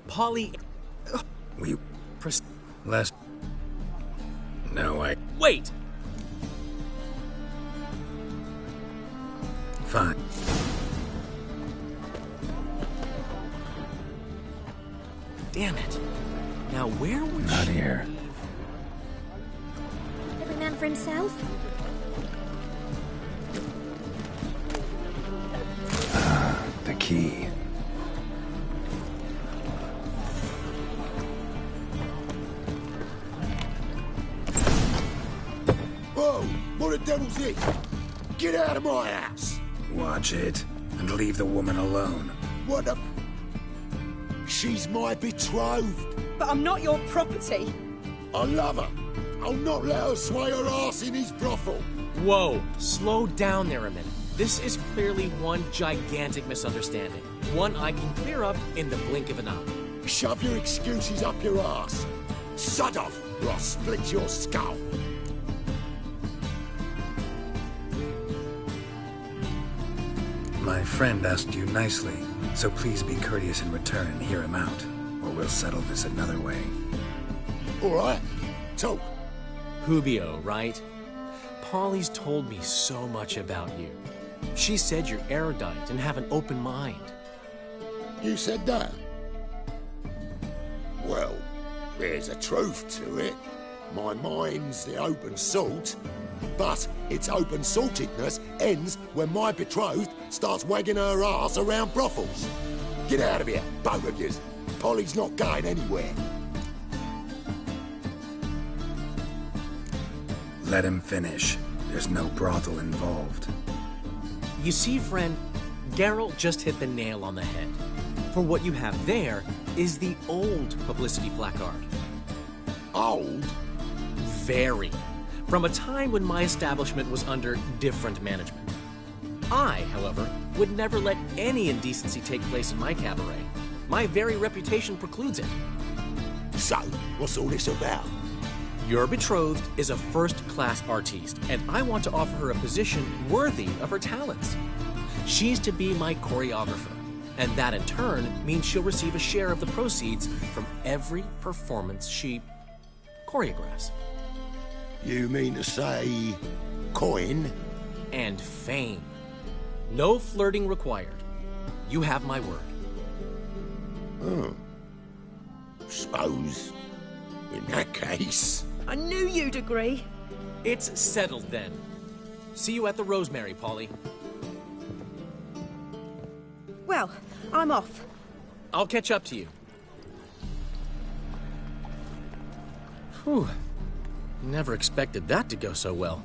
Polly... We... Last... No, I... Wait! Fine. Damn it. Now where would Not here. Every man for himself? The key. Whoa! What the devil's this? Get out of my house! Watch it, and leave the woman alone. What the... She's my betrothed. But I'm not your property. I love her. I'll not let her sway her ass in his brothel. Whoa, slow down there a minute. This is clearly one gigantic misunderstanding. One I can clear up in the blink of an eye. Shove your excuses up your ass. Sod off, or I'll split your skull. My friend asked you nicely, so please be courteous in return and hear him out, or we'll settle this another way. All right. Talk. Hubio, right? Polly's told me so much about you. She said you're erudite and have an open mind. You said that? Well, there's a truth to it. My mind's the open salt, but its open saltedness ends when my betrothed starts wagging her ass around brothels. Get out of here, both of yous. Polly's not going anywhere. Let him finish. There's no brothel involved. You see, friend, Geralt just hit the nail on the head. For what you have there is the old publicity placard. Old? Very. From a time when my establishment was under different management. I, however, would never let any indecency take place in my cabaret. My very reputation precludes it. So, what's all this about? Your betrothed is a first-class artiste, and I want to offer her a position worthy of her talents. She's to be my choreographer, and that in turn means she'll receive a share of the proceeds from every performance she choreographs. You mean to say coin? And fame. No flirting required. You have my word. Oh. Suppose, in that case... I knew you'd agree. It's settled then. See you at the Rosemary, Polly. Well, I'm off. I'll catch up to you. Whew. Never expected that to go so well.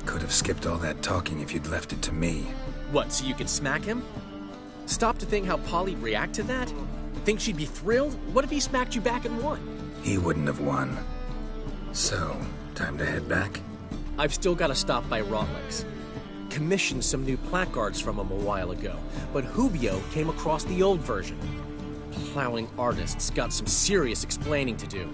Could have skipped all that talking if you'd left it to me. What, so you could smack him? Stop to think how Polly'd react to that? Think she'd be thrilled? What if he smacked you back and won? He wouldn't have won. So, time to head back? I've still got to stop by Rotlex. Commissioned some new placards from him a while ago, but Hubio came across the old version. Plowing artists got some serious explaining to do.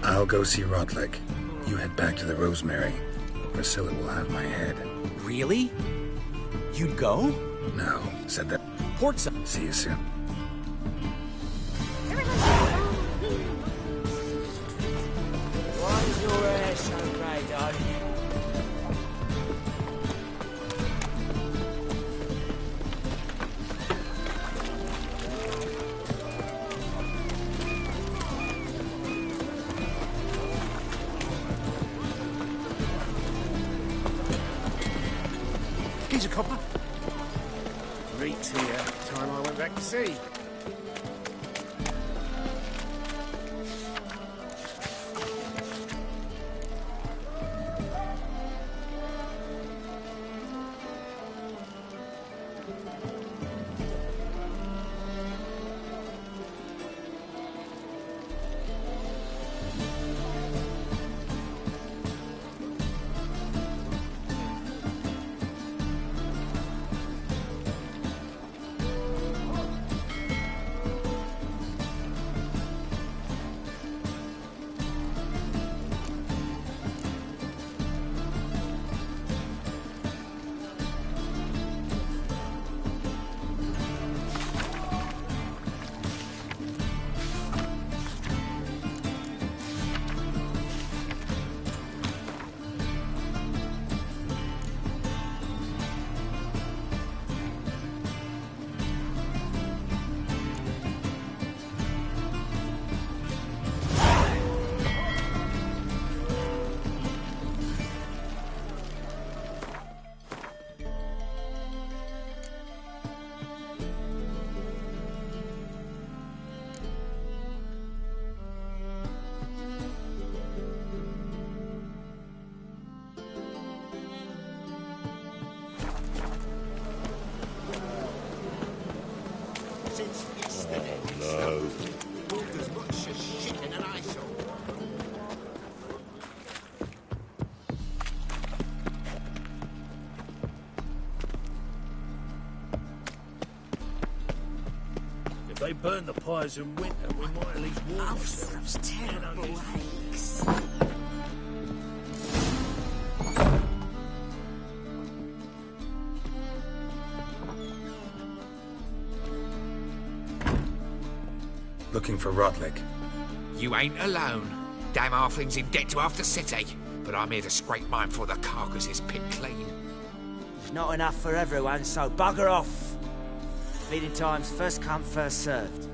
I'll go see Rotlick. You head back to the Rosemary. Priscilla will have my head. Really? You'd go? No, said that. Portside. See you soon. Why is your hair so grey, darling? Here's a copper. Reeked here. Time I went back to sea. they burn the pyres in winter, we might at least warm ourselves. Such terrible aches. Looking for Rotlick. You ain't alone. Damn halfling's in debt to half the city. But I'm here to scrape mine before the carcass is picked clean. There's not enough for everyone, so bugger off. Feeding time's first come, first served.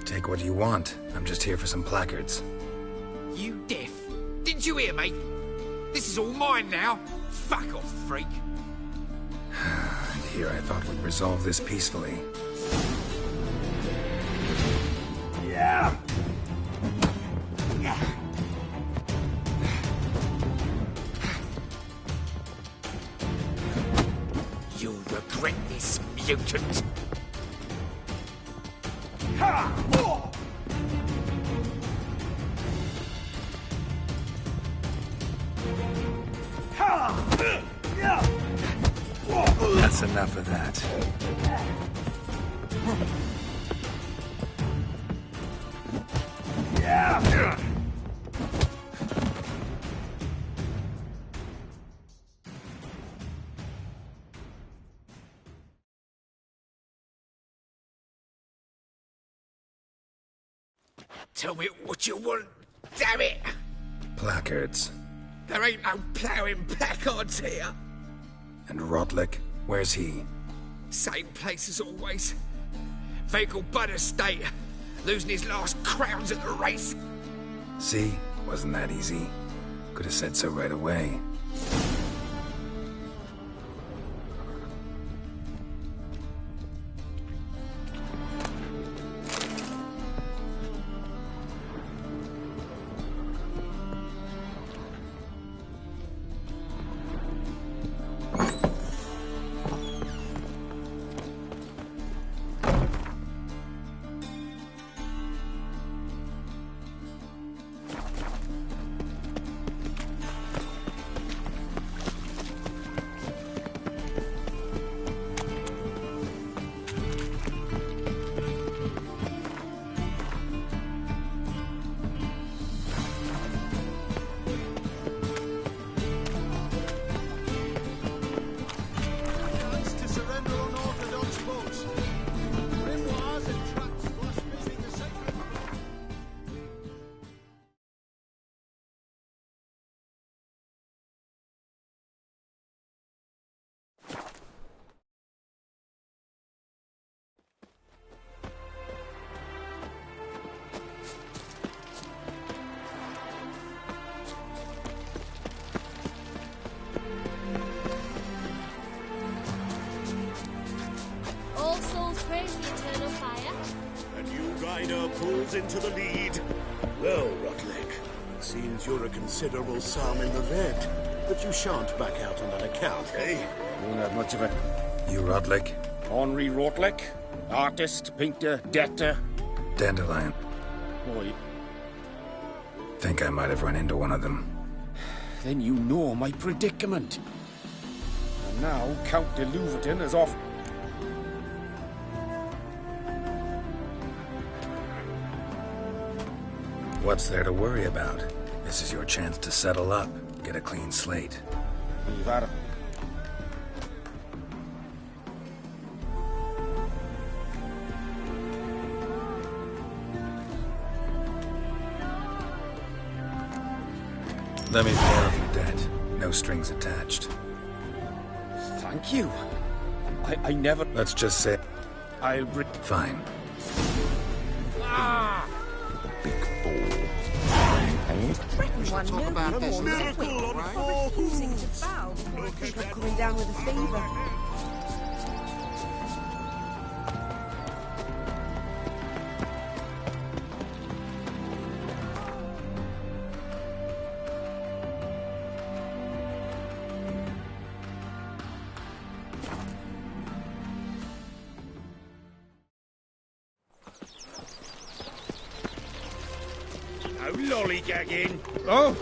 Take what you want. I'm just here for some placards. You deaf? Didn't you hear me? This is all mine now. Fuck off, freak. And here I thought we'd resolve this peacefully. Yeah. You'll regret this, mutant. That's enough of that. Yeah. Tell me what you want, damn it! Placards. There ain't no ploughing placards here. And Rotlick, where's he? Same place as always. Vehicle Bud Estate. Losing his last crowns at the race. See? Wasn't that easy? Could have said so right away. Pulls into the lead. Well, Rotlick, seems you're a considerable sum in the red, but you shan't back out on that account, eh? Won't have much of it. You Rotlick? Henri Rotlick, artist, painter, debtor. Dandelion. Boy. Think I might have run into one of them. Then you know my predicament. And now Count de Louverton is off. What's there to worry about? This is your chance to settle up, get a clean slate. You've had it. Let me pay off your debt. No strings attached. Thank you. I never... Let's just say... I'll bring... Fine. Ah! Big fool. One talk about this miracle on right? refusing to bow before I think I'm coming down with a fever. No lollygagging. Oh!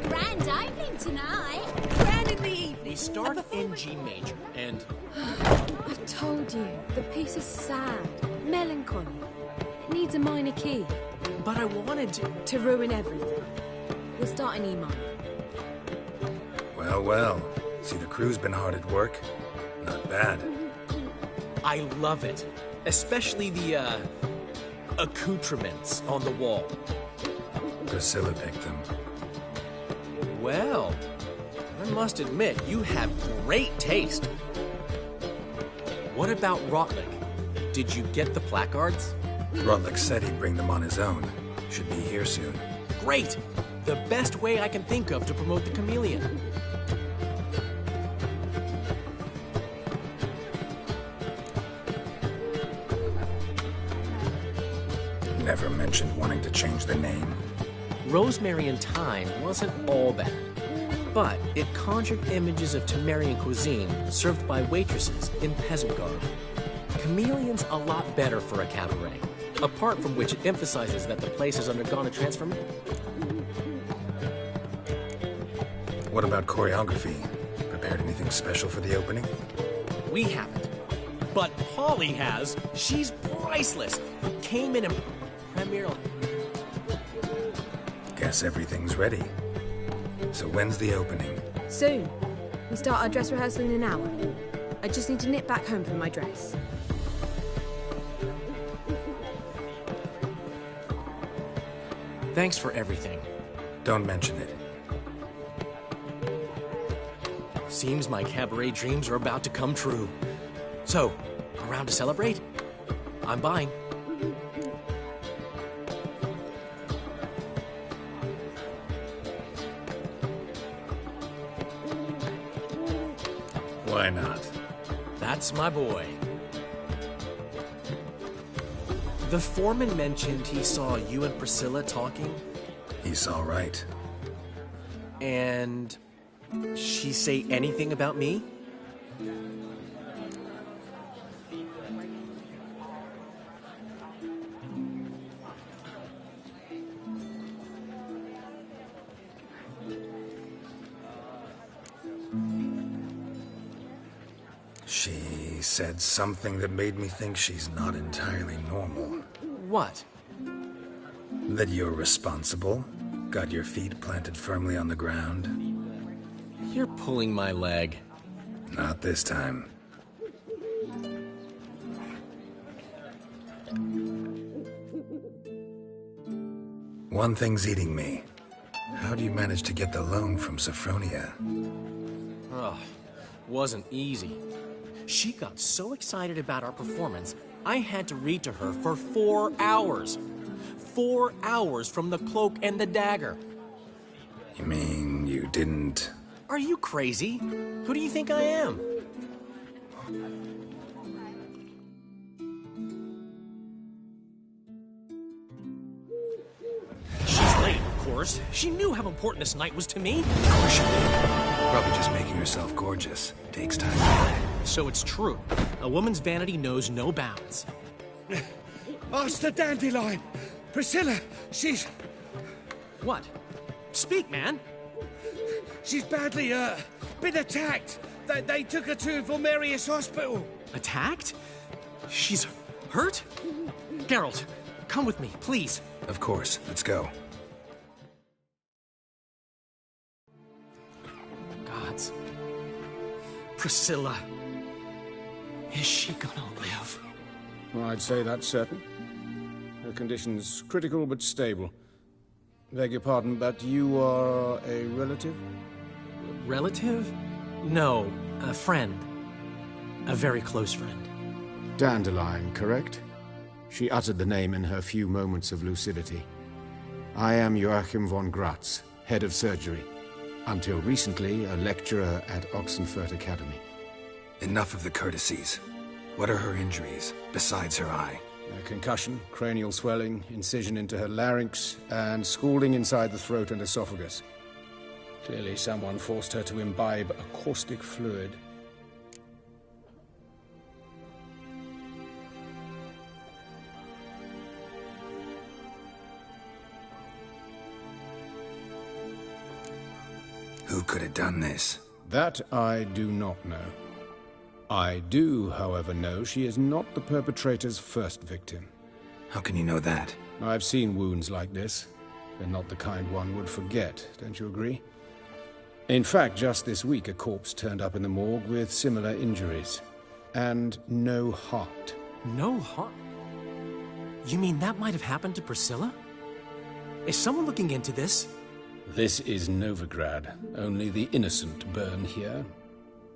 Grand opening tonight. Grand in the evening. We start in G major, and... I've told you, the piece is sad, melancholy. It needs a minor key. But I wanted to ruin everything. We'll start in E minor. Well, well. See, the crew's been hard at work. Not bad. I love it. Especially the, accoutrements on the wall. Priscilla picked them. Well, I must admit, you have great taste. What about Rotlick? Did you get the placards? Rotlick said he'd bring them on his own. Should be here soon. Great! The best way I can think of to promote the chameleon. Never mentioned wanting to change the name. Rosemary and Thyme wasn't all bad, but it conjured images of Temerian cuisine served by waitresses in peasant garb. Chameleon's a lot better for a cabaret, apart from which it emphasizes that the place has undergone a transformation. What about choreography? Prepared anything special for the opening? We haven't. But Polly has. She's priceless. Came in and premiered. Guess everything's ready. So when's the opening? Soon. We start our dress rehearsal in an hour. I just need to nip back home for my dress. Thanks for everything. Don't mention it. Seems my cabaret dreams are about to come true. So, around to celebrate? I'm buying. Why not? That's my boy. The foreman mentioned he saw you and Priscilla talking. He saw right. And she say anything about me? She said something that made me think she's not entirely normal. What? That you're responsible, got your feet planted firmly on the ground. You're pulling my leg. Not this time. One thing's eating me. How do you manage to get the loan from Sophronia? Oh, wasn't easy. She got so excited about our performance, I had to read to her for 4 hours. 4 hours from the cloak and the dagger. You mean you didn't... Are you crazy? Who do you think I am? She's late, of course. She knew how important this night was to me. Of course she did. Probably just making herself gorgeous. Takes time. So it's true. A woman's vanity knows no bounds. Ask the dandelion. Priscilla, she's... What? Speak, man. She's badly, been attacked. They took her to Vulmerius Hospital. Attacked? She's hurt? Geralt, come with me, please. Of course. Let's go. Gods. Priscilla. Is she gonna live? Well, I'd say that's certain. Her condition's critical but stable. Beg your pardon, but you are a relative? Relative? No, a friend. A very close friend. Dandelion, correct? She uttered the name in her few moments of lucidity. I am Joachim von Gratz, head of surgery. Until recently, a lecturer at Oxenfurt Academy. Enough of the courtesies. What are her injuries, besides her eye? A concussion, cranial swelling, incision into her larynx, and scalding inside the throat and esophagus. Clearly someone forced her to imbibe a caustic fluid. Who could have done this? That I do not know. I do, however, know she is not the perpetrator's first victim. How can you know that? I've seen wounds like this. They're not the kind one would forget, don't you agree? In fact, just this week, a corpse turned up in the morgue with similar injuries. And no heart. No heart? You mean that might have happened to Priscilla? Is someone looking into this? This is Novigrad. Only the innocent burn here.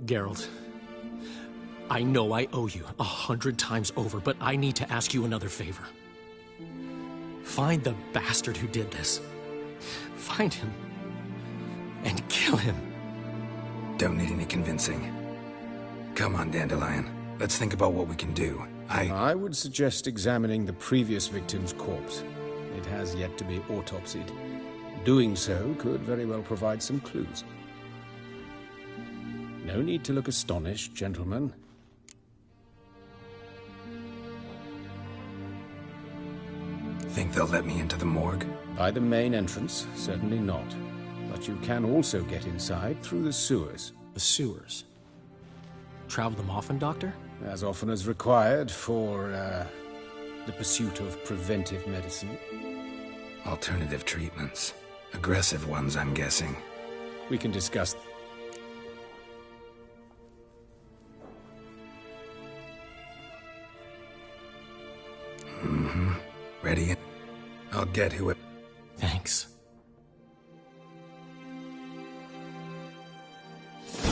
Geralt, I know I owe you 100 times over, but I need to ask you another favor. Find the bastard who did this. Find him. And kill him. Don't need any convincing. Come on, Dandelion. Let's think about what we can do. I would suggest examining the previous victim's corpse. It has yet to be autopsied. Doing so could very well provide some clues. No need to look astonished, gentlemen. Think they'll let me into the morgue? By the main entrance, certainly not. But you can also get inside through the sewers. The sewers? Travel them often, Doctor? As often as required for, the pursuit of preventive medicine. Alternative treatments. Aggressive ones, I'm guessing. We can discuss. Mm-hmm. Ready? I'll get who it... Thanks.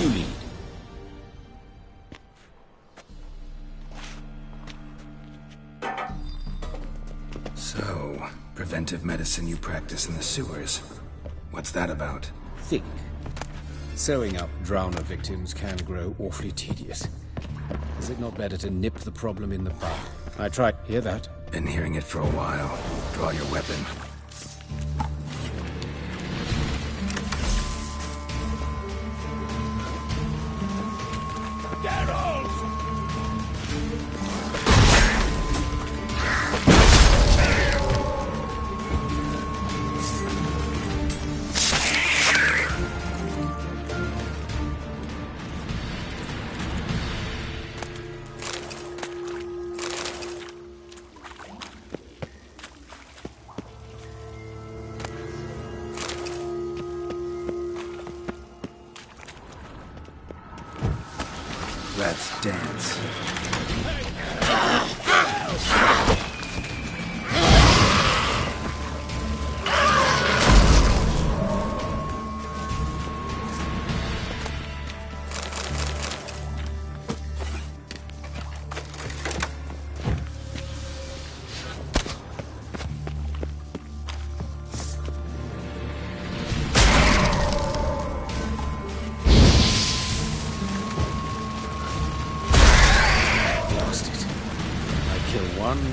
You lead. So, preventive medicine you practice in the sewers. What's that about? Think. Sewing up drowner victims can grow awfully tedious. Is it not better to nip the problem in the bud? I tried. Hear that? Been hearing it for a while. Draw your weapon. Let's dance.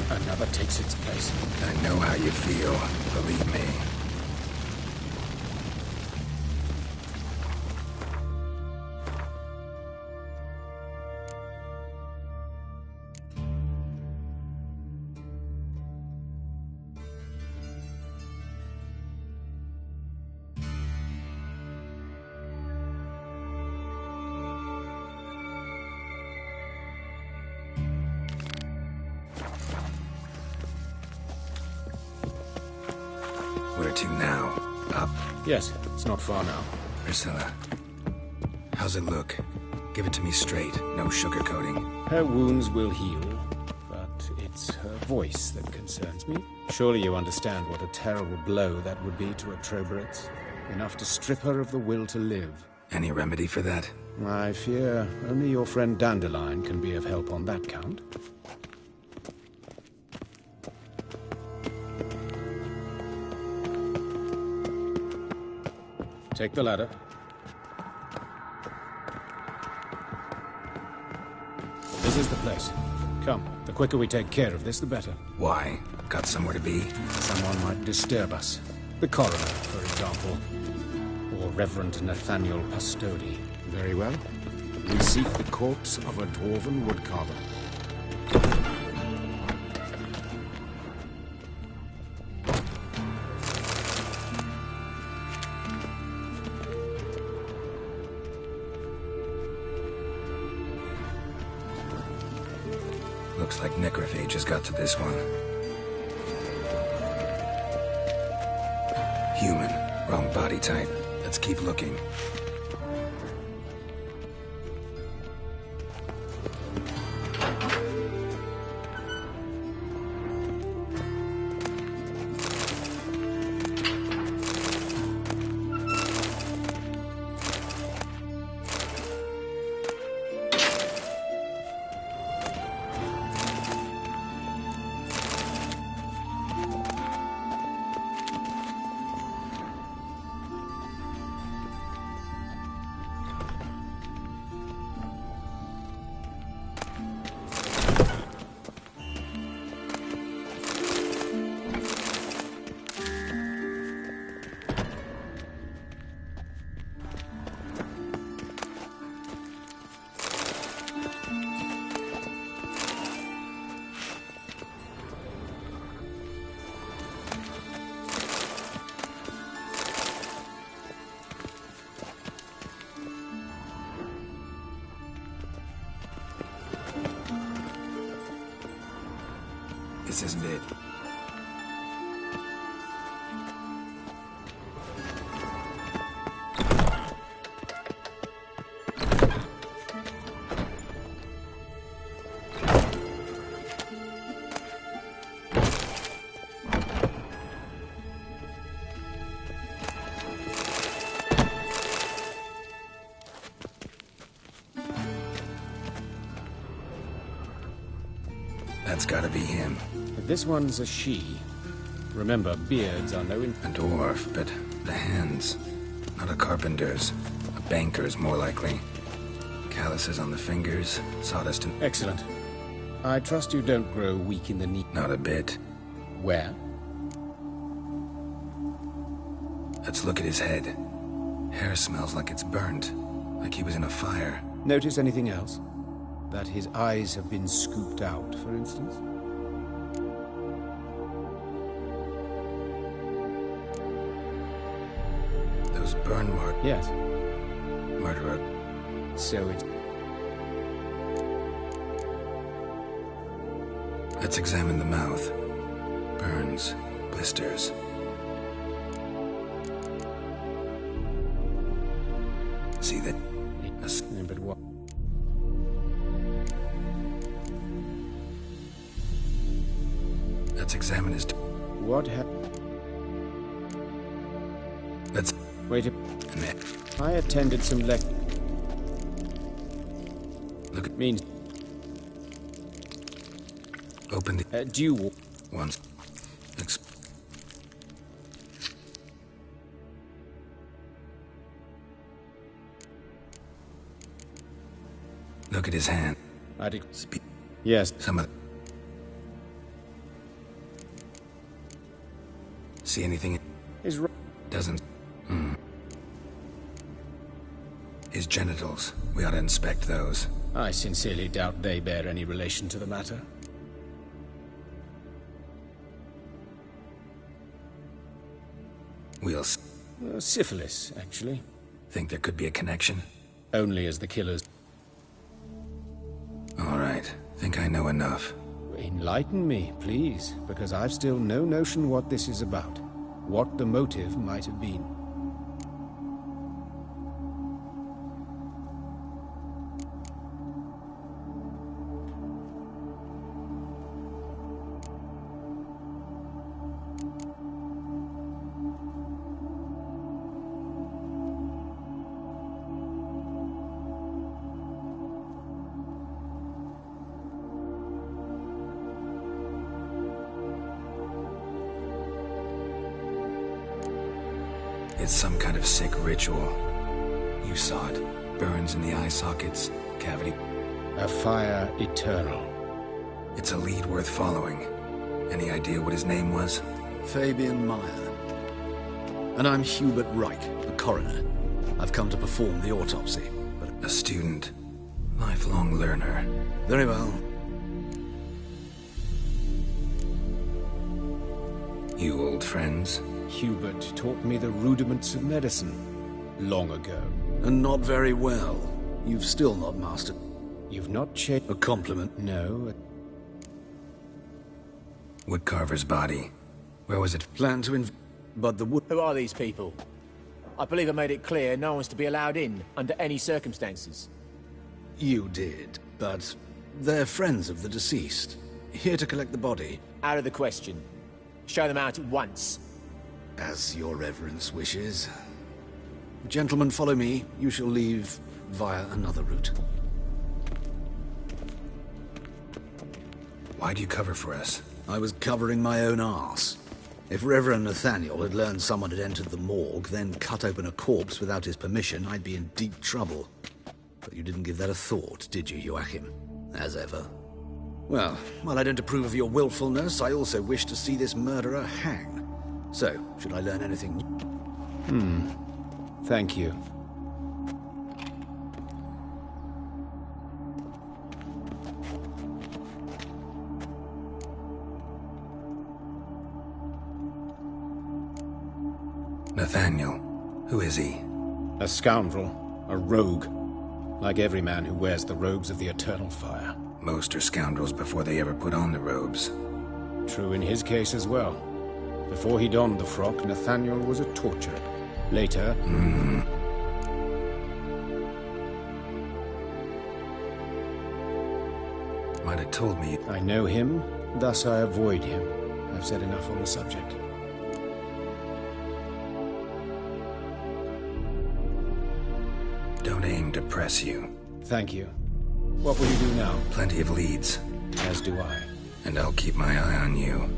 Another takes its place. I know how you feel, believe me. Where to now? Up? Yes, it's not far now. Priscilla, how's it look? Give it to me straight, no sugarcoating. Her wounds will heal, but it's her voice that concerns me. Surely you understand what a terrible blow that would be to a Troberet. Enough to strip her of the will to live. Any remedy for that? I fear only your friend Dandelion can be of help on that count. Take the ladder. This is the place. Come, the quicker we take care of this, the better. Why? Got somewhere to be? Someone might disturb us. The coroner, for example. Or Reverend Nathaniel Pastodi. Very well. We seek the corpse of a dwarven woodcarver. Looks like necrophages got to this one. Human. Wrong body type. Let's keep looking. This isn't it. That's gotta be him. This one's a she. Remember, beards are no... A dwarf, but the hands. Not a carpenter's. A banker's, more likely. Calluses on the fingers, sawdust and... Excellent. I trust you don't grow weak in the knee. Not a bit. Where? Let's look at his head. Hair smells like it's burnt. Like he was in a fire. Notice anything else? That his eyes have been scooped out, for instance? Those burn marks. Yes. Murderer. So it's... Let's examine the mouth. Burns. Blisters. See that? But what? Let's examine his... What happened? Let's... Wait a... I attended some Look, it means... Open the... Due... Once. Look at his hand. I did... Yes. Some of... See anything? His... Doesn't... His genitals. We ought to inspect those. I sincerely doubt they bear any relation to the matter. We'll... syphilis, actually. Think there could be a connection? Only as the killers... All right. Think I know enough. Enlighten me, please, because I've still no notion what this is about. What the motive might have been. It's some kind of sick ritual. You saw it. Burns in the eye sockets, cavity. A fire eternal. It's a lead worth following. Any idea what his name was? Fabian Meyer. And I'm Hubert Wright, the coroner. I've come to perform the autopsy, but... A student. Lifelong learner. Very well. You old friends? Hubert taught me the rudiments of medicine long ago. And not very well. You've still not mastered... You've not changed... A compliment. No. Woodcarver's body. Where was it? Plan to but the wood... Who are these people? I believe I made it clear no one's to be allowed in, under any circumstances. You did, but they're friends of the deceased. Here to collect the body. Out of the question. Show them out at once. As your reverence wishes. Gentlemen, follow me. You shall leave via another route. Why'd you cover for us? I was covering my own arse. If Reverend Nathaniel had learned someone had entered the morgue, then cut open a corpse without his permission, I'd be in deep trouble. But you didn't give that a thought, did you, Joachim? As ever. Well, while I don't approve of your willfulness, I also wish to see this murderer hang. So, should I learn anything new? Thank you. Nathaniel. Who is he? A scoundrel. A rogue. Like every man who wears the robes of the Eternal Fire. Most are scoundrels before they ever put on the robes. True in his case as well. Before he donned the frock, Nathaniel was a torturer. Later... Might have told me... I know him, thus I avoid him. I've said enough on the subject. Don't aim to press you. Thank you. What will you do now? Plenty of leads. As do I. And I'll keep my eye on you.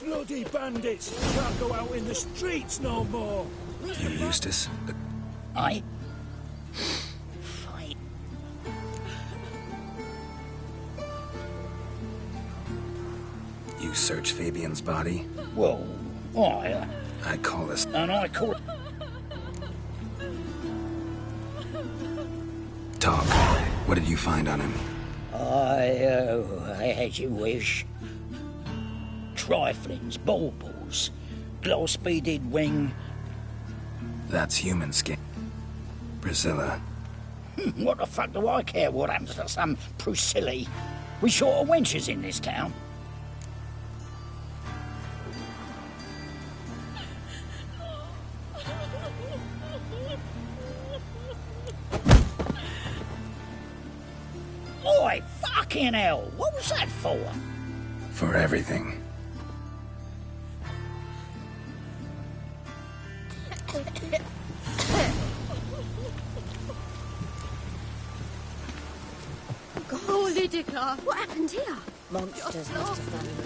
Bloody bandits! Can't go out in the streets no more! You, Eustace? I... fight. You search Fabian's body? Well, I call this... And I call... Talk. What did you find on him? As you wish. Triflings, baubles, gloss-beaded wing. That's human skin. Priscilla. What the fuck do I care what happens to some Priscilla? We short of wenches in this town. Oi, fucking hell! What was that for? For everything. Holy dicker! What happened here? Monsters must have run him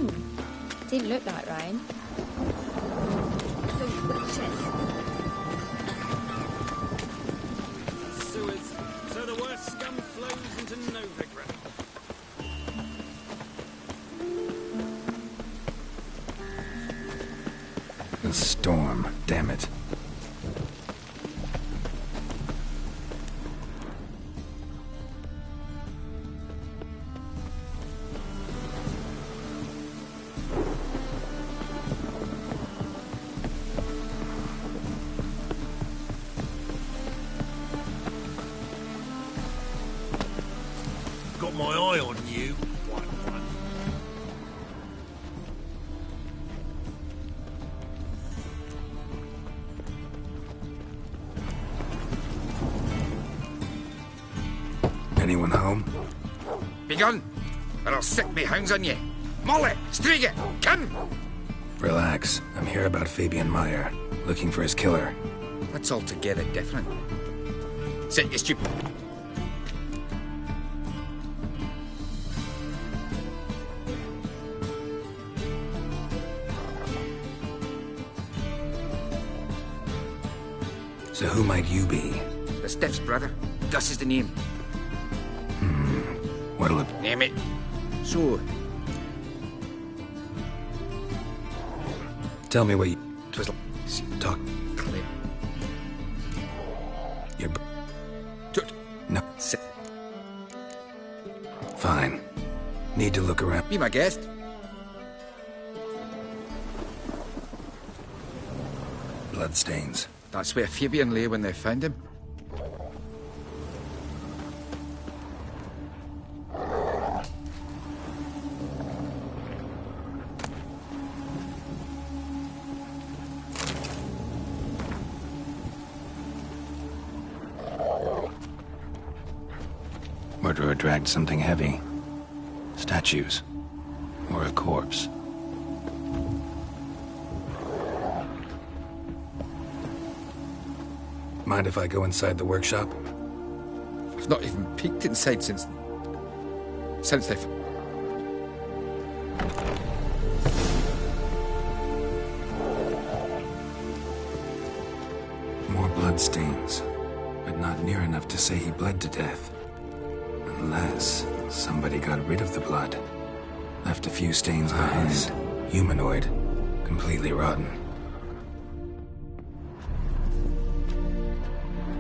down. Didn't look like rain. Sewers, so the worst scum flows into Novigrad. The storm, damn it. Got my eye on you. One. Anyone home? Begone, or I'll set me hounds on ye. Molly, Striga, come! Relax. I'm here about Fabian Meyer, looking for his killer. That's altogether different. Sit, you stupid. So who might you be? The Stiff's brother. Gus is the name. What'll it... Name it. So, Tell me what you... Twas Talk. No. Fine. Need to look around. Be my guest. Bloodstains. That's where Fabian lay when they found him. Murderer dragged something heavy. Statues. Or a corpse. Mind if I go inside the workshop? I've not even peeked inside since they've... More bloodstains, but not near enough to say he bled to death. Unless somebody got rid of the blood. Left a few stains behind. Humanoid. Completely rotten.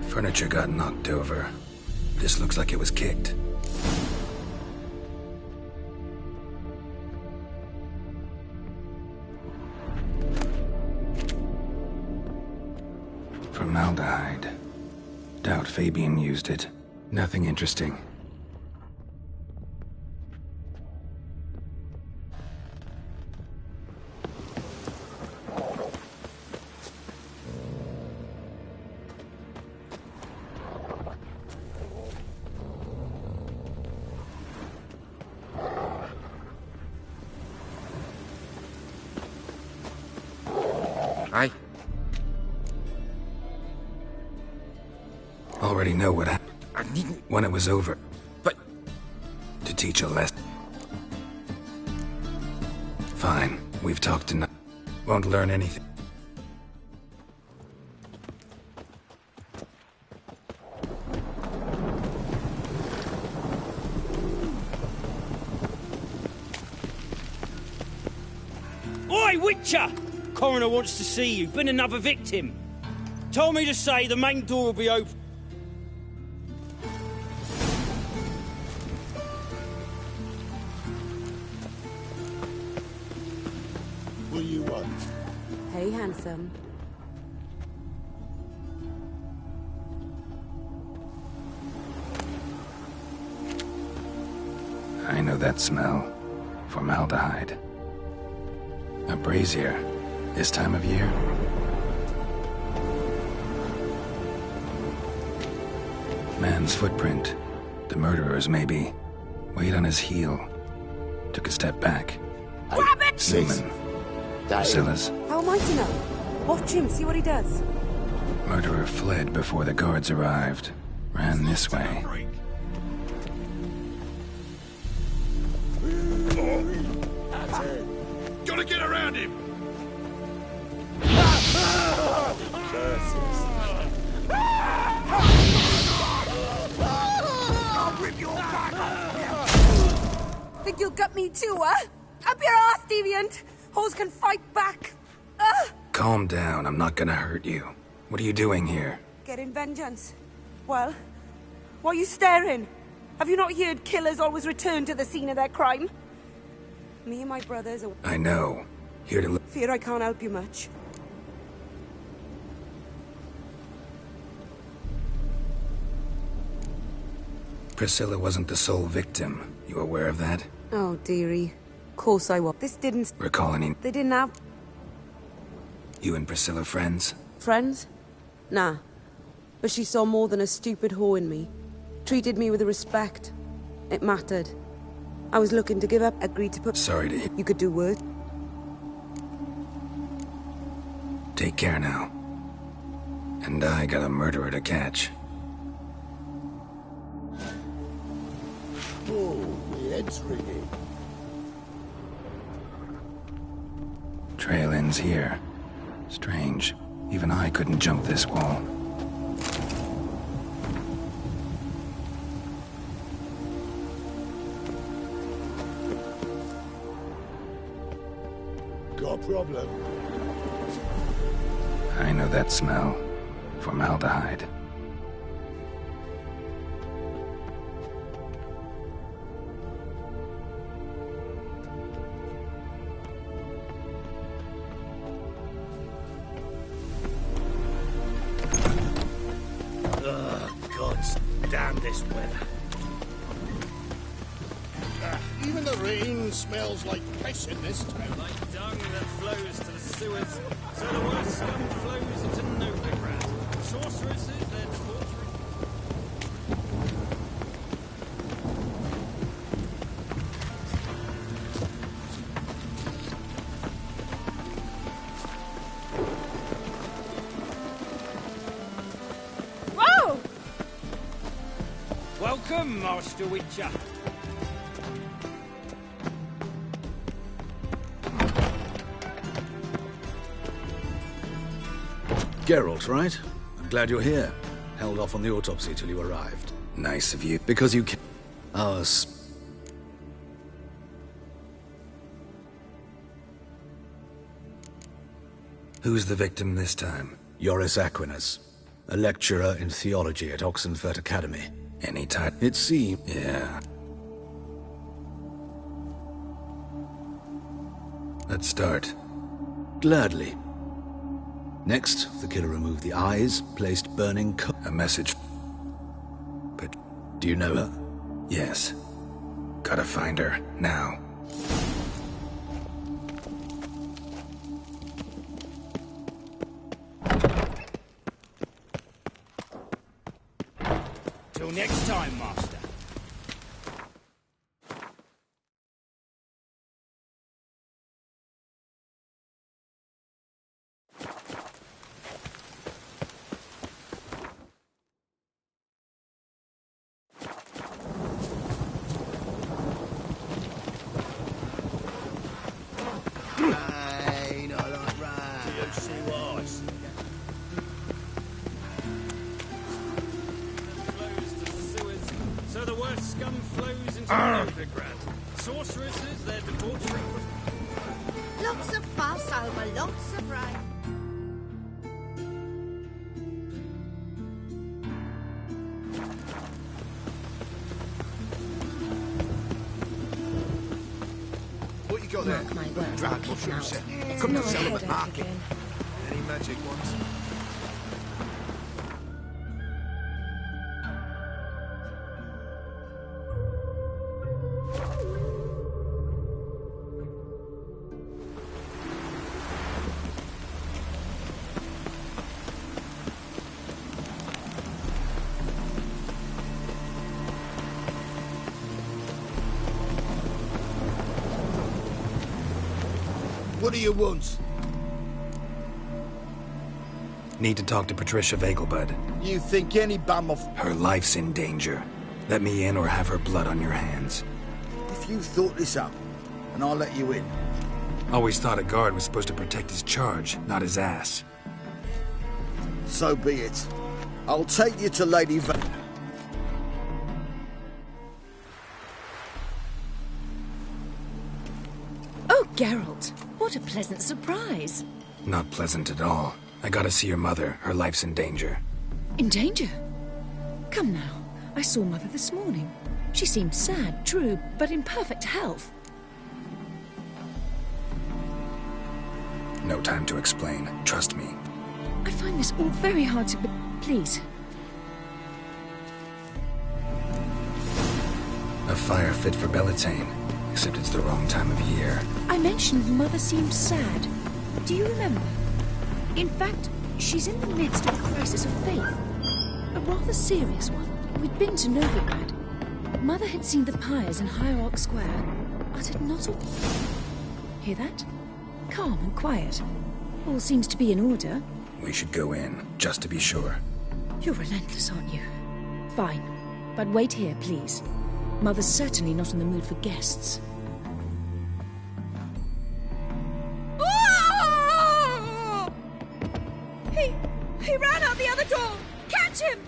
Furniture got knocked over. This looks like it was kicked. Formaldehyde. Doubt Fabian used it. Nothing interesting. Aye. Already know what happened. I needn't... When it was over. But... To teach a lesson. Fine. We've talked enough. Won't learn anything. Oi, Witcher! Coroner wants to see you. Been another victim. Told me to say the main door will be open. What do you want? Hey, handsome. I know that smell. Formaldehyde. A brazier. This time of year? Man's footprint. The murderer's, maybe. Weight on his heel. Took a step back. Grab it! Newman. Priscilla's. How am I to know? Watch him, see what he does. Murderer fled before the guards arrived. Ran this way. Gotta get around him! I'll rip your back off! Think you'll gut me too, huh? Up your ass, deviant! Hoes can fight back! Calm down, I'm not gonna hurt you. What are you doing here? Getting vengeance. Well, why are you staring? Have you not heard killers always return to the scene of their crime? Me and my brothers are... I know. Here to look. Fear I can't help you much. Priscilla wasn't the sole victim. You aware of that? Oh, dearie. Of course I was. This didn't... Recall any... They didn't have... You and Priscilla friends? Friends? Nah. But she saw more than a stupid whore in me. Treated me with respect. It mattered. I was looking to give up, agreed to put... Sorry to hear. You could do worse. Take care now. And I got a murderer to catch. Oh, my head's ringing. Trail ends here. Strange. Even I couldn't jump this wall. Got a problem? I know that smell. Formaldehyde. this weather. Even the rain smells like piss in this town. Like dung that flows to the sewers, so the worst scum flows into Novigrad. Sorceresses, their debauchery. Whoa! Welcome, Master Witcher. Geralt, right? I'm glad you're here. Held off on the autopsy till you arrived. Nice of you. Because you can... Who's the victim this time? Joris Aquinas, a lecturer in theology at Oxenfurt Academy. Any type? It seems... Yeah. Let's start. Gladly. Next, the killer removed the eyes, placed burning a message. But do you know her? Yes. Gotta find her, now. Till next time, Master. Rain, I like rain. Do you see what I see? Flows to the sewers, so the worst scum flows into Novigrad. Sorceresses, their debauchery. Lots of fuss over lots of rain. What you got there? Mark my words, Dried I'll keep mushroom out. set. It's Couldn't not sell them a at headache market. again. Any magic ones? What do you want? Need to talk to Patricia Vegelbud. You think any bum of... Her life's in danger. Let me in or have her blood on your hands. If you thought this up, and I'll let you in. Always thought a guard was supposed to protect his charge, not his ass. So be it. I'll take you to Lady Va... Oh, Geralt, what a pleasant surprise. Not pleasant at all. I gotta see your mother. Her life's in danger. In danger? Come now. I saw Mother this morning. She seemed sad, true, but in perfect health. No time to explain. Trust me. I find this all very hard to... Please. A fire fit for Bellatane. Except it's the wrong time of year. I mentioned Mother seemed sad. Do you remember? In fact, she's in the midst of a crisis of faith. A rather serious one. We'd been to Novigrad. Mother had seen the pyres in Hierarch Square. Uttered not a... Hear that? Calm and quiet. All seems to be in order. We should go in, just to be sure. You're relentless, aren't you? Fine. But wait here, please. Mother's certainly not in the mood for guests. He ran out the other door! Catch him!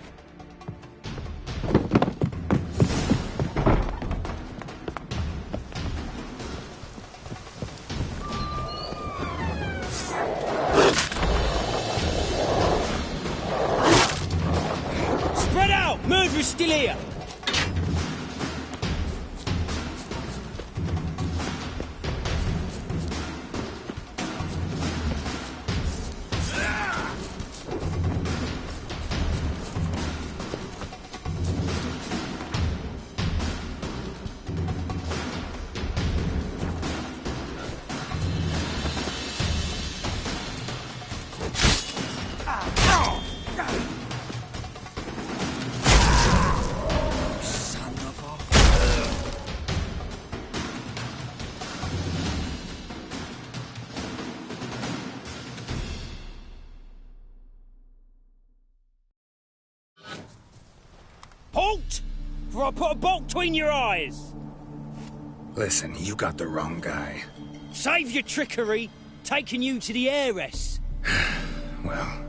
Spread out! Murderer's still here! bolt? For I put a bolt between your eyes. Listen, you got the wrong guy. Save your trickery, taking you to the heiress. Well,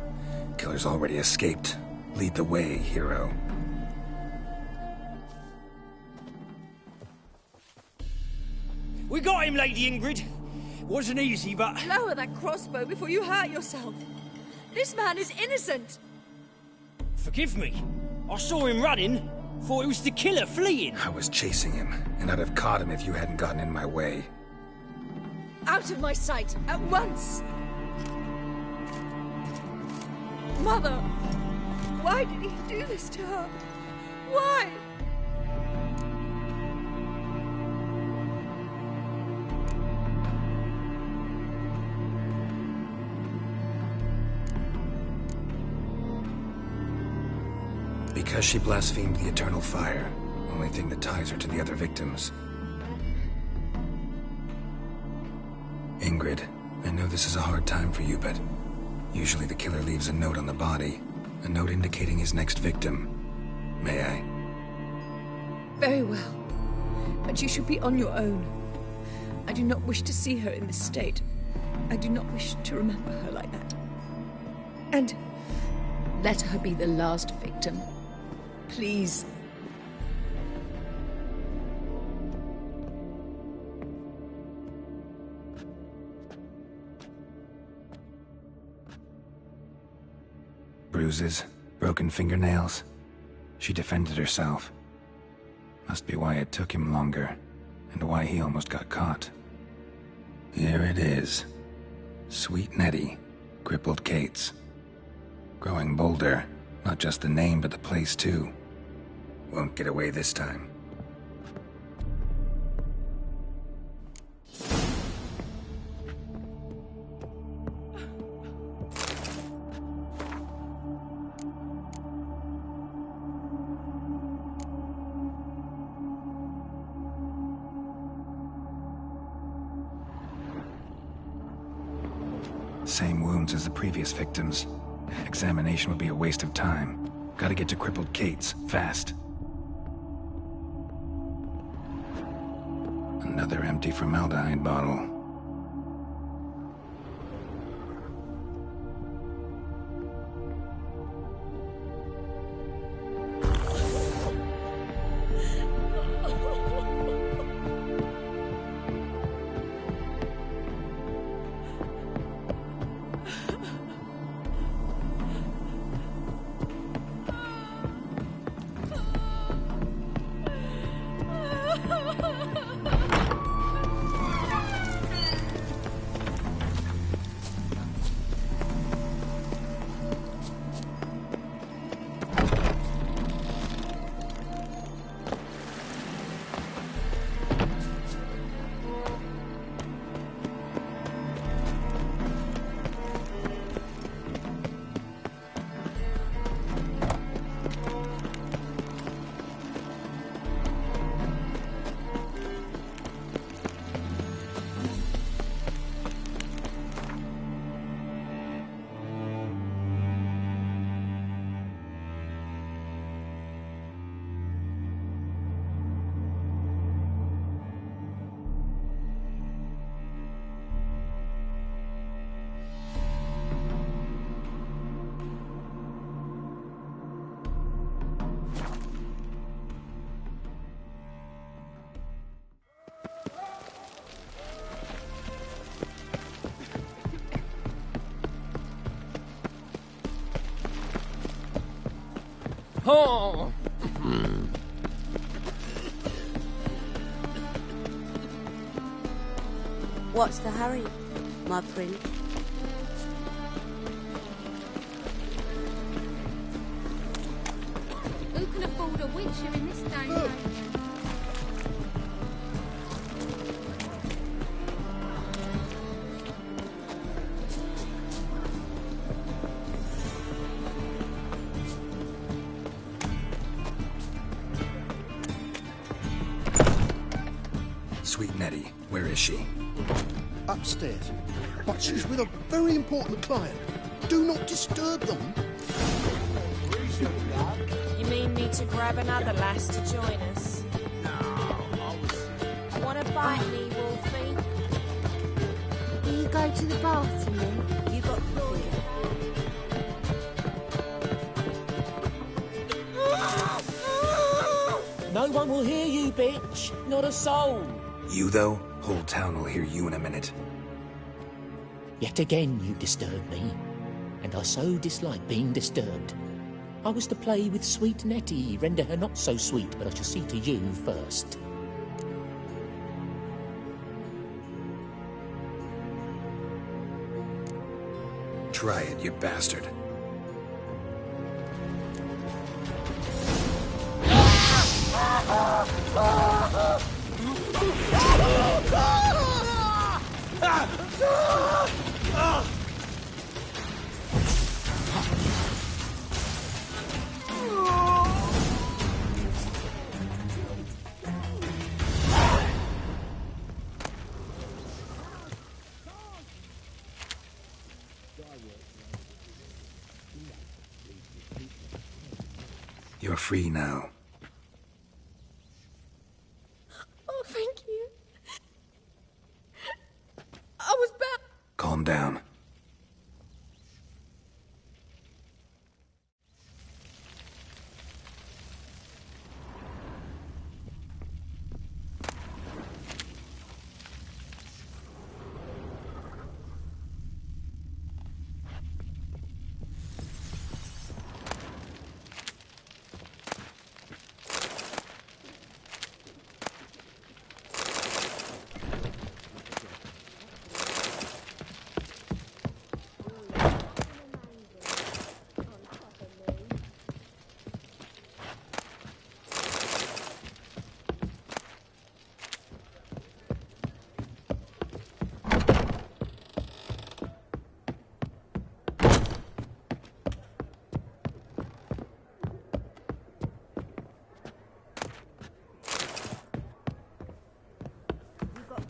killer's already escaped. Lead the way, hero. We got him, Lady Ingrid. Wasn't easy, but... Lower that crossbow before you hurt yourself. This man is innocent. Forgive me. I saw him running. Thought it was the killer fleeing. I was chasing him, and I'd have caught him if you hadn't gotten in my way. Out of my sight, at once! Mother! Why did he do this to her? Why? Because she blasphemed the eternal fire. Only thing that ties her to the other victims. Ingrid, I know this is a hard time for you, but usually the killer leaves a note on the body. A note indicating his next victim. May I? Very well. But you should be on your own. I do not wish to see her in this state. I do not wish to remember her like that. And let her be the last victim. Please. Bruises, broken fingernails. She defended herself. Must be why it took him longer, and why he almost got caught. Here it is. Sweet Nettie, crippled Kate's. Growing bolder, not just the name but the place too. Won't get away this time. Same wounds as the previous victims. Examination would be a waste of time. Gotta get to crippled Kate's, fast. Another empty formaldehyde bottle. Oh! What's the hurry, my prince? Who can afford a witcher in this day and age? Sweet Nettie, where is she? Upstairs. But she's with a very important client. Do not disturb them. You mean me need to grab another lass to join us. Want to bite me, Wolfie? Will you go to the bath for me? You got Claudia. No one will hear you, bitch. Not a soul. You, though? Whole town will hear you in a minute. Yet again you disturb me, and I so dislike being disturbed. I was to play with sweet Nettie, render her not so sweet, but I shall see to you first. Try it, you bastard. You're free now. Oh, thank you. I was bad. Calm down.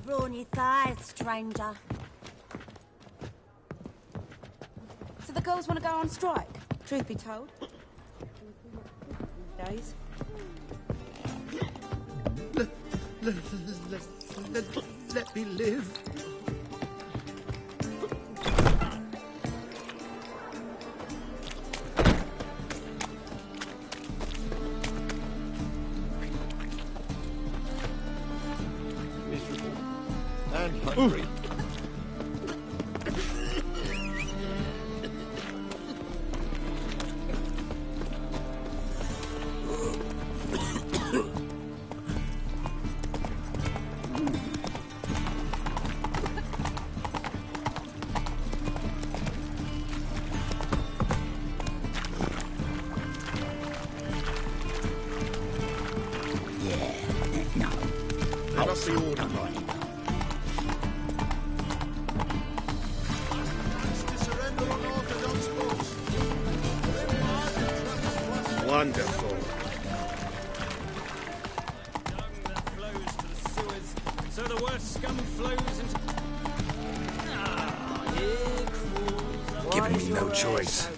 Brawny thighs, stranger. So the girls want to go on strike, truth be told. Days. Let me live. And hungry. Let us be ordered. Wonderful. Flows to the sewers, so the worst scum flows into. Here crawls. Giving me no choice.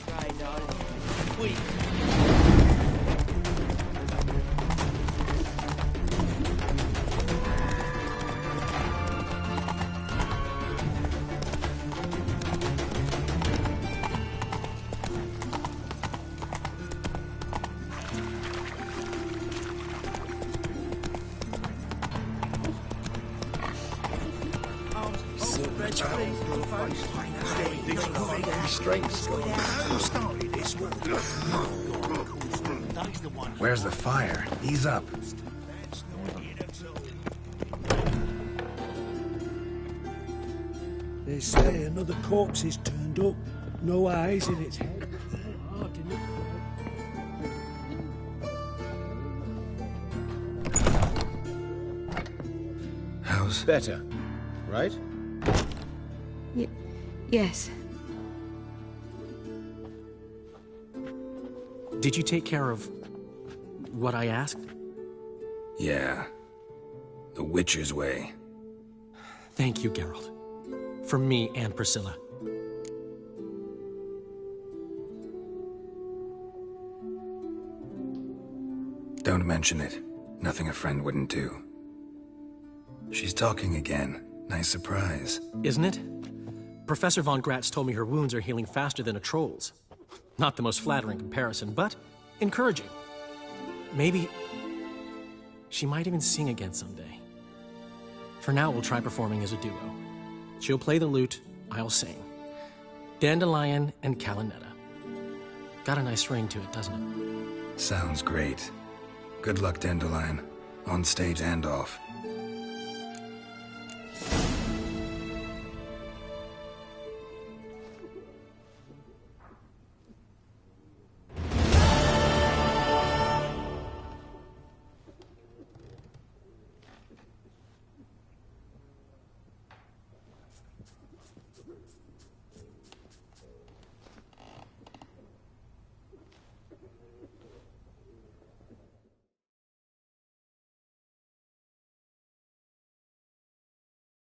Weak. Where's the fire? Ease up. They say another corpse is turned up. No eyes in its head. Hard to look for. How's... Better, right? Yes. Did you take care of what I asked? Yeah. The Witcher's way. Thank you, Geralt. From me and Priscilla. Don't mention it. Nothing a friend wouldn't do. She's talking again. Nice surprise. Isn't it? Professor Von Gratz told me her wounds are healing faster than a troll's. Not the most flattering comparison, but encouraging. Maybe she might even sing again someday. For now, we'll try performing as a duo. She'll play the lute, I'll sing. Dandelion and Calinetta. Got a nice ring to it, doesn't it? Sounds great. Good luck, Dandelion. On stage and off.